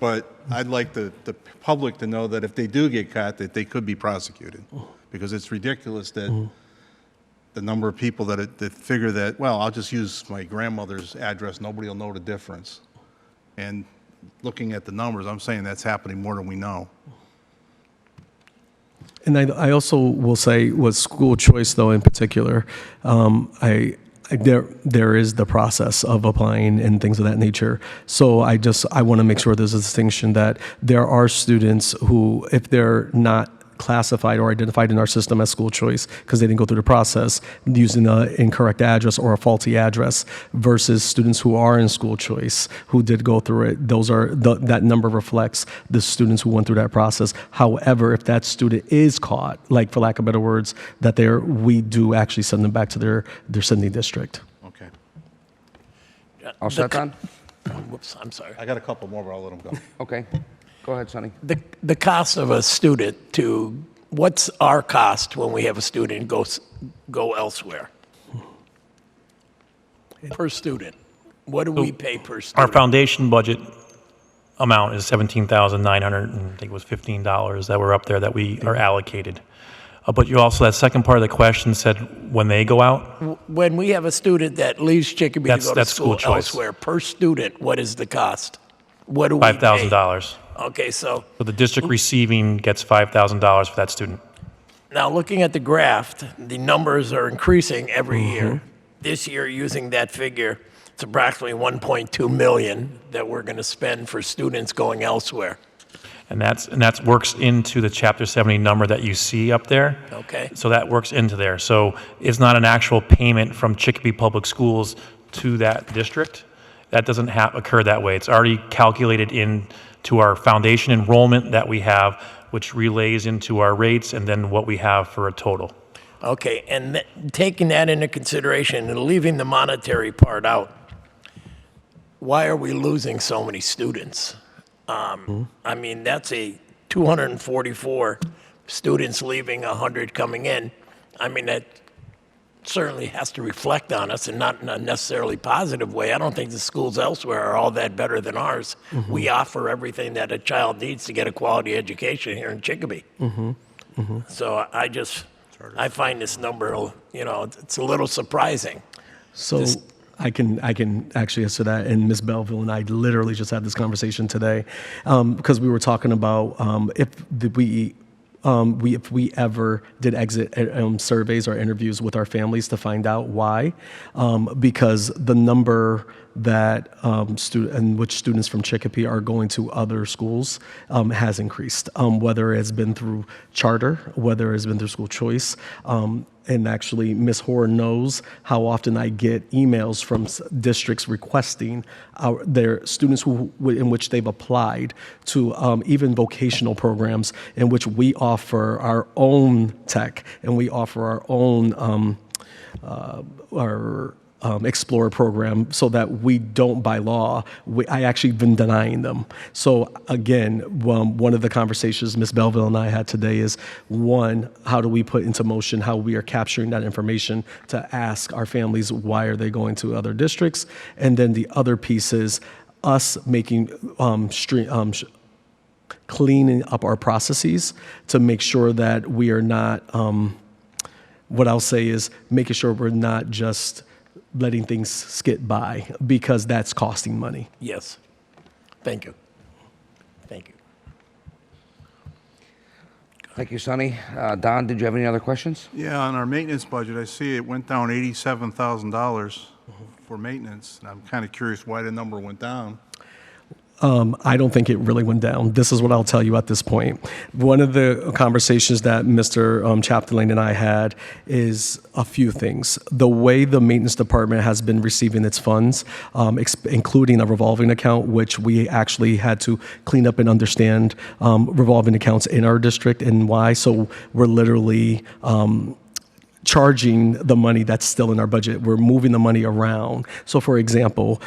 But I'd like the public to know that if they do get caught, that they could be prosecuted. Because it's ridiculous that the number of people that figure that, well, I'll just use my grandmother's address, nobody will know the difference. And looking at the numbers, I'm saying that's happening more than we know. And I also will say with school choice, though, in particular, there is the process of applying and things of that nature. So I want to make sure there's a distinction that there are students who, if they're not classified or identified in our system as school choice because they didn't go through the process using an incorrect address or a faulty address, versus students who are in school choice who did go through it. That number reflects the students who went through that process. However, if that student is caught, like for lack of better words, we do actually send them back to their sending district. Okay. All set, Don? Whoops, I'm sorry. I got a couple more, but I'll let them go. Okay. Go ahead, Sonny. The cost of a student what's our cost when we have a student go elsewhere? Per student. What do we pay per Our student? foundation budget amount is $17,900, and I think it was $15 that were up there that we are allocated. But you also, that second part of the question said when they go out, When we have a student that leaves Chicopee to go to That's school school choice. elsewhere, per student, what is the cost? What do we pay? $5,000. Okay, so So the district receiving gets $5,000 for that student. now looking at the graph, the numbers are increasing every year. This year, using that figure, it's approximately 1.2 million that we're going to spend for students going elsewhere. And that works into the Chapter 70 number that you see up there. Okay. So that works into there. So it's not an actual payment from Chicopee Public Schools to that district. That doesn't occur that way. It's already calculated into our foundation enrollment that we have, which relays into our rates and then what we have for a total. Okay, and taking that into consideration and leaving the monetary part out, why are we losing so many students? I mean, that's 244 students leaving, 100 coming in. I mean, that certainly has to reflect on us, and not in a necessarily positive way. I don't think the schools elsewhere are all that better than ours. We offer everything that a child needs to get a quality education here in Chicopee. So I find this number, it's a little surprising. So I can actually answer that. And Ms. Belleville and I literally just had this conversation today because we were talking about if we ever did exit surveys or interviews with our families to find out why, because the number that in which students from Chicopee are going to other schools has increased, whether it's been through charter, whether it's been through school choice. And actually, Ms. Hoare knows how often I get emails from districts requesting their students in which they've applied to even vocational programs in which we offer our own tech and we offer our own Explorer program so that we don't, by law, I actually been denying them. So again, one of the conversations Ms. Belleville and I had today is, one, how do we put into motion how we are capturing that information to ask our families why are they going to other districts? And then the other piece is us making cleaning up our processes to make sure that we are not what I'll say is making sure we're not just letting things skid by, because that's costing money. Yes. Thank you. Thank you. Thank you, Sonny. Don, did you have any other questions? Yeah, on our maintenance budget, I see it went down $87,000 for maintenance. And I'm kind of curious why the number went down. I don't think it really went down. This is what I'll tell you at this point. One of the conversations that Mr. Chapdelaine and I had is a few things. The way the maintenance department has been receiving its funds, including a revolving account, which we actually had to clean up and understand revolving accounts in our district and why. So we're literally charging the money that's still in our budget. We're moving the money around. So, for example,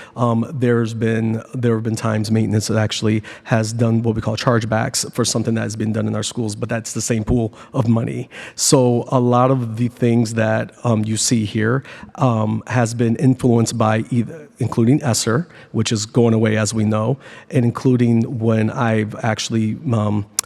there have been times maintenance that actually has done what we call chargebacks for something that has been done in our schools, but that's the same pool of money. So, a lot of the things that you see here has been influenced by including ESSER, which is going away as we know, and including when I've actually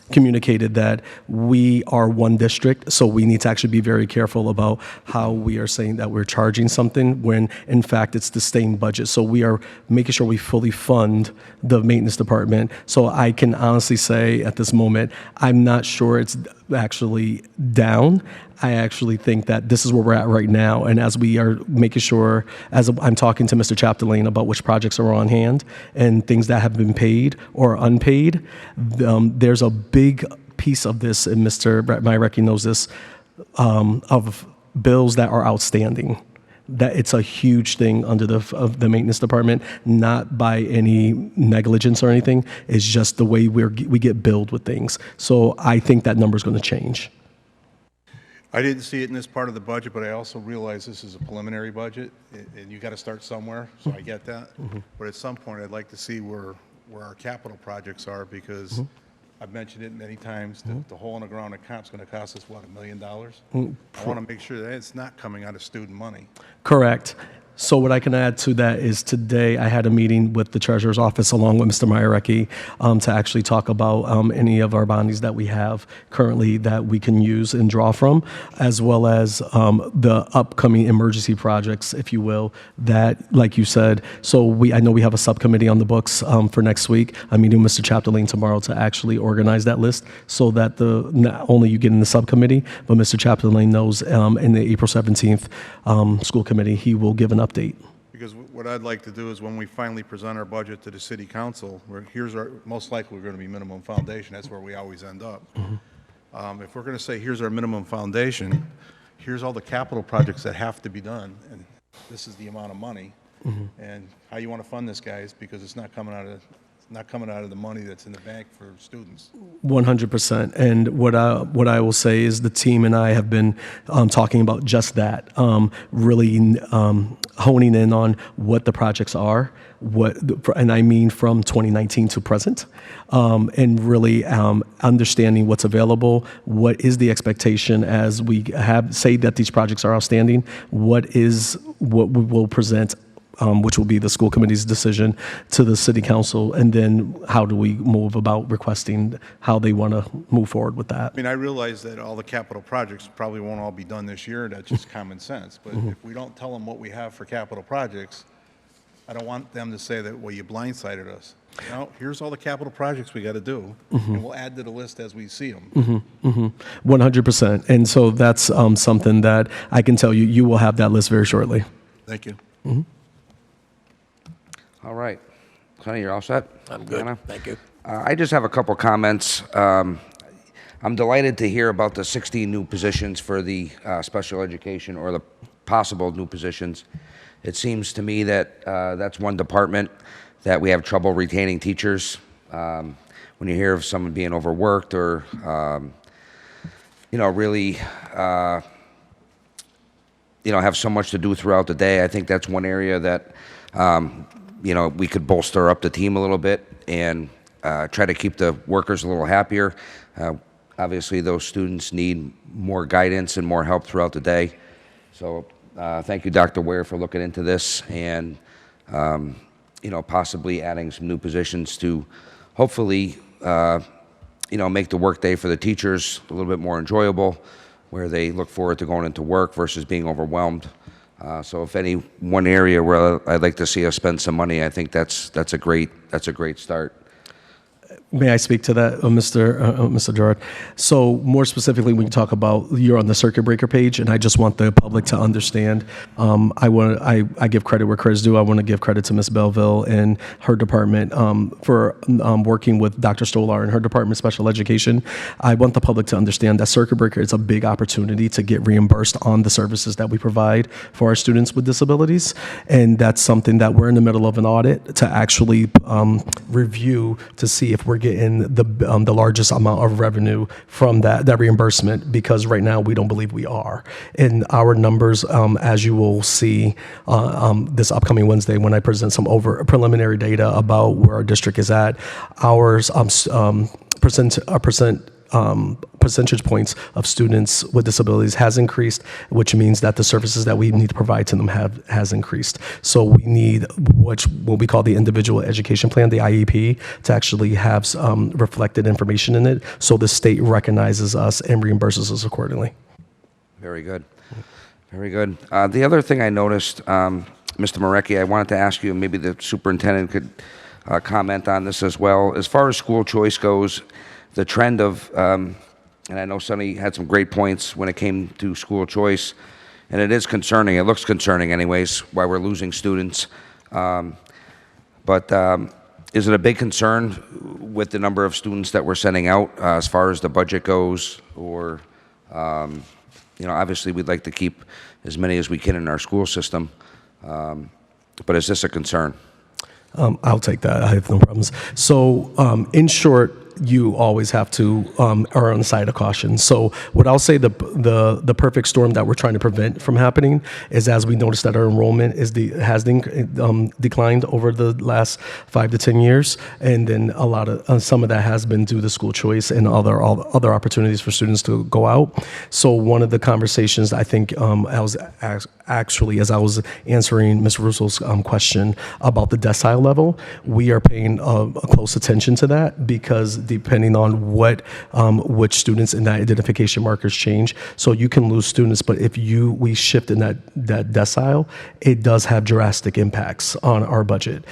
communicated that we are one district, so we need to actually be very careful about how we are saying that we're charging something when in fact it's the same budget. So we are making sure we fully fund the maintenance department. So I can honestly say at this moment, I'm not sure it's actually down. I actually think that this is where we're at right now. And as we are making sure, as I'm talking to Mr. Chapdelaine about which projects are on hand and things that have been paid or unpaid, there's a big piece of this, and Mr. Myrecki knows this, of bills that are outstanding. That it's a huge thing under of the maintenance department, not by any negligence or anything. It's just the way we get billed with things. So I think that number is going to change. I didn't see it in this part of the budget, but I also realize this is a preliminary budget, and you got to start somewhere, so I get that. But at some point, I'd like to see where our capital projects are, because I've mentioned it many times, the hole in the ground account's going to cost us, what, $1 million? I want to make sure that it's not coming out of student money. Correct. So what I can add to that is today I had a meeting with the treasurer's office along with Mr. Myrecki to actually talk about any of our bondings that we have currently that we can use and draw from, as well as the upcoming emergency projects, if you will, that, like you said, so I know we have a subcommittee on the books for next week. I'm meeting with Mr. Chapdelaine tomorrow to actually organize that list so that not only you get in the subcommittee, but Mr. Chapdelaine knows in the April 17th school committee, he will give an update. Because what I'd like to do is when we finally present our budget to the city council, most likely we're going to be minimum foundation. That's where we always end up. If we're going to say, here's our minimum foundation, here's all the capital projects that have to be done, and this is the amount of money, and how you want to fund this, guys, because it's not coming out of the money that's in the bank for students. 100%. And what I will say is the team and I have been talking about just that, really honing in on what the projects are, and I mean from 2019 to present, and really understanding what's available, what is the expectation as we say that these projects are outstanding, what we will present, which will be the school committee's decision to the city council, and then how do we move about requesting how they want to move forward with that. I mean, I realize that all the capital projects probably won't all be done this year. That's just common sense. But if we don't tell them what we have for capital projects, I don't want them to say that, well, you blindsided us. No, here's all the capital projects we got to do, and we'll add to the list as we see them. 100%. And so that's something that I can tell you, you will have that list very shortly. Thank you. All right. Sonny, you're all set? I'm good. Anna? Thank you. I just have a couple comments. I'm delighted to hear about the 16 new positions for the special education, or the possible new positions. It seems to me that that's one department that we have trouble retaining teachers. When you hear of someone being overworked or, really, have so much to do throughout the day, I think that's one area that we could bolster up the team a little bit and try to keep the workers a little happier. Obviously, those students need more guidance and more help throughout the day. So thank you, Dr. Ware, for looking into this and, possibly adding some new positions to hopefully, make the workday for the teachers a little bit more enjoyable, where they look forward to going into work versus being overwhelmed. So if any one area where I'd like to see us spend some money, I think that's a great start. May I speak to that, Mr. Gerard? So more specifically, when you talk about, you're on the circuit breaker page, and I just want the public to understand. I give credit where credit's due. I want to give credit to Ms. Belleville and her department for working with Dr. Stolar and her department of special education. I want the public to understand that circuit breaker is a big opportunity to get reimbursed on the services that we provide for our students with disabilities, and that's something that we're in the middle of an audit to actually review to see if we're getting the largest amount of revenue from that reimbursement, because right now we don't believe we are. And our numbers, as you will see this upcoming Wednesday when I present some preliminary data about where our district is at, ours percentage points of students with disabilities has increased, which means that the services that we need to provide to them has increased. So we need what we call the individual education plan, the IEP, to actually have reflected information in it, so the state recognizes us and reimburses us accordingly. Very good. Very good. The other thing I noticed, Mr. Marecki, I wanted to ask you, maybe the superintendent could comment on this as well. As far as school choice goes, the trend of, and I know Sonny had some great points when it came to school choice, and it is concerning. It looks concerning anyways, why we're losing students. But is it a big concern with the number of students that we're sending out as far as the budget goes? Or, obviously we'd like to keep as many as we can in our school system. But is this a concern? I'll take that. I have no problems. So, in short, you always have to err on the side of caution. So what I'll say, the perfect storm that we're trying to prevent from happening is, as we noticed that our enrollment has declined over the last 5 to 10 years, and then some of that has been due to school choice and other opportunities for students to go out. So one of the conversations, I think, as I was answering Ms. Russo's question about the decile level, we are paying a close attention to that, because depending on which students in that identification markers change, so you can lose students, but if we shift in that decile, it does have drastic impacts on our budget,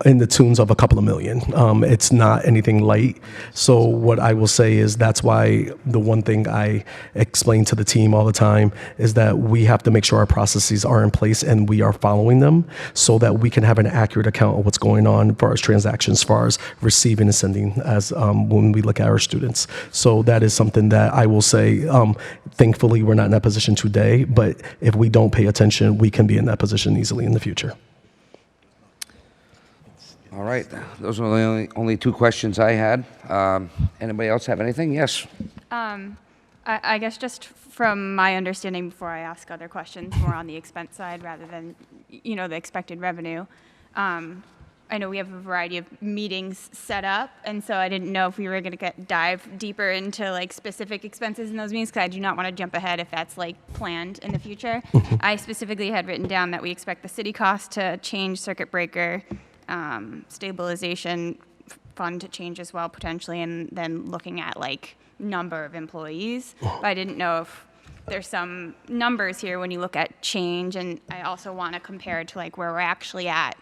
in the tunes of a couple of million. It's not anything light. So what I will say is, that's why the one thing I explain to the team all the time is that we have to make sure our processes are in place and we are following them, so that we can have an accurate account of what's going on as far as transactions, as far as receiving and sending, as when we look at our students. So that is something that I will say, thankfully we're not in that position today, but if we don't pay attention, we can be in that position easily in the future. All right. Those are the only two questions I had. Anybody else have anything? Yes. I guess just from my understanding, before I ask other questions, more on the expense side rather than, the expected revenue. I know we have a variety of meetings set up, and so I didn't know if we were going to dive deeper into specific expenses in those meetings, because I do not want to jump ahead if that's planned in the future. I specifically had written down that we expect the city cost to change, circuit breaker, stabilization fund to change as well potentially, and then looking at number of employees. But I didn't know if there's some numbers here when you look at change, and I also want to compare it to where we're actually at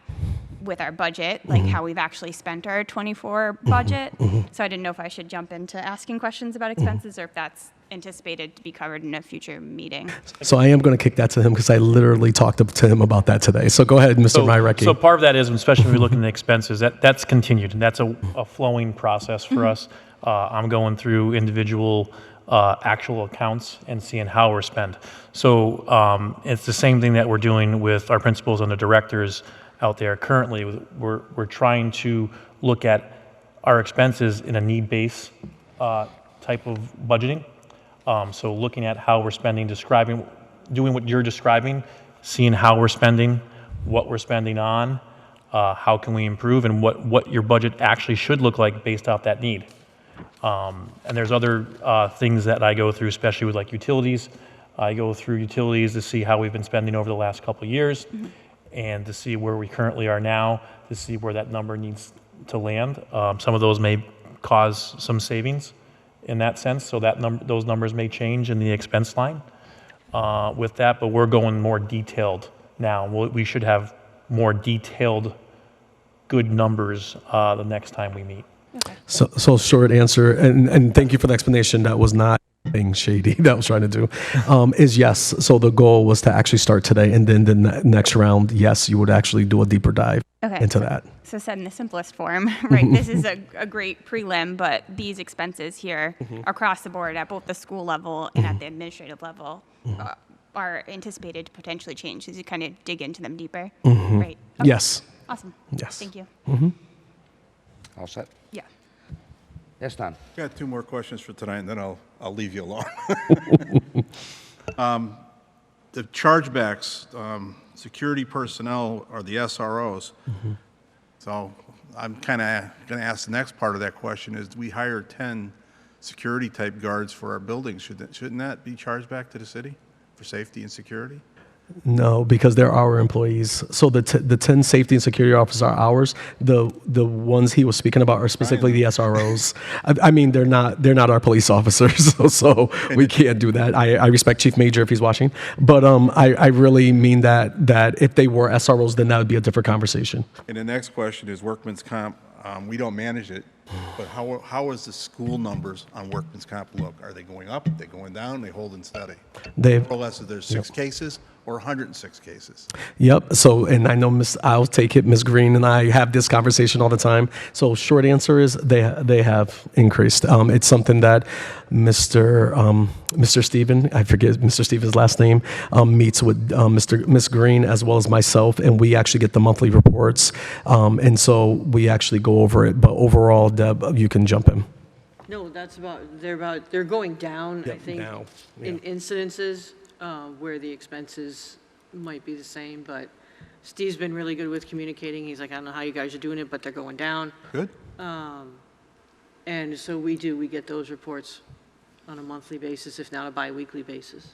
with our budget, how we've actually spent our 24 budget. So I didn't know if I should jump into asking questions about expenses, or if that's anticipated to be covered in a future meeting. So I am going to kick that to him, because I literally talked to him about that today. So go ahead, Mr. Myrecki. So part of that is, especially when we look at the expenses, that's continued, and that's a flowing process for us. I'm going through individual actual accounts and seeing how we're spent. So it's the same thing that we're doing with our principals and the directors out there currently. We're trying to look at our expenses in a need-based type of budgeting. So looking at how we're spending, doing what you're describing, seeing how we're spending, what we're spending on, how can we improve, and what your budget actually should look like based off that need. And there's other things that I go through, especially with utilities. I go through utilities to see how we've been spending over the last couple of years, and to see where we currently are now, to see where that number needs to land. Some of those may cause some savings in that sense, so that those numbers may change in the expense line with that, but we're going more detailed now. We should have more detailed, good numbers the next time we meet. So short answer, and thank you for the explanation. That was not being shady that I was trying to do, is yes. So the goal was to actually start today, and then the next round, yes, you would actually do a deeper dive into that. So said in the simplest form, right? This is a great prelim, but these expenses here across the board at both the school level and at the administrative level are anticipated to potentially change as you kind of dig into them deeper, right? Okay. Yes. Awesome. Yes. Thank you. All set? Yeah. Yes, Don? Got two more questions for tonight, and then I'll leave you alone. The chargebacks, security personnel are the SROs. So I'm kind of going to ask the next part of that question is, we hire 10 security type guards for our buildings. Shouldn't that be charged back to the city for safety and security? No, because they're our employees. So the 10 safety and security officers are ours. The ones he was speaking about are specifically the SROs. I mean, they're not our police officers, so we can't do that. I respect Chief Major if he's watching, but I really mean that if they were SROs, then that would be a different conversation. And the next question is workman's comp. We don't manage it, but how is the school numbers on workman's comp look? Are they going up? Are they going down? Are they holding steady? They've More or less, if there's 6 cases or 106 cases. Yep. So, and I know I'll take it. Miss Green and I have this conversation all the time. So, short answer is they have increased. It's something that Mr. Stephen, I forget Mr. Stephen's last name, meets with Miss Green as well as myself, and we actually get the monthly reports, and so we actually go over it. But overall, Deb, you can jump in. No, they're going down, I think, now, in incidences where the expenses might be the same, but Steve's been really good with communicating. He's like, I don't know how you guys are doing it, but they're going down. Good. And so we get those reports on a monthly basis, if not a bi-weekly basis.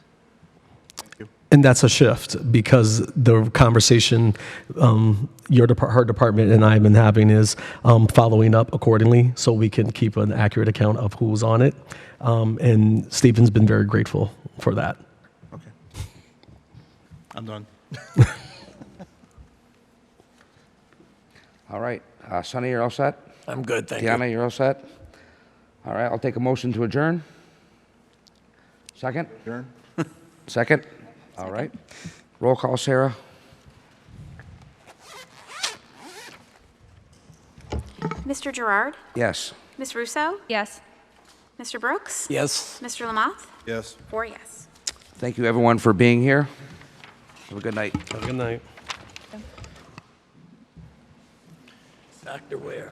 And that's a shift because the conversation her department and I have been having is following up accordingly so we can keep an accurate account of who's on it. And Stephen's been very grateful for that. Okay. I'm done. All right. Sonny, you're all set? I'm good, thank you. Deanna, you're all set? All right, I'll take a motion to adjourn. Second? Adjourn? Second? All right. Roll call, Sarah. Mr. Gerard? Yes. Ms. Russo? Yes. Mr. Brooks? Yes. Mr. Lamothe? Yes. 4 yes. Thank you, everyone, for being here. Have a good night. Have a good night. Dr. Ware.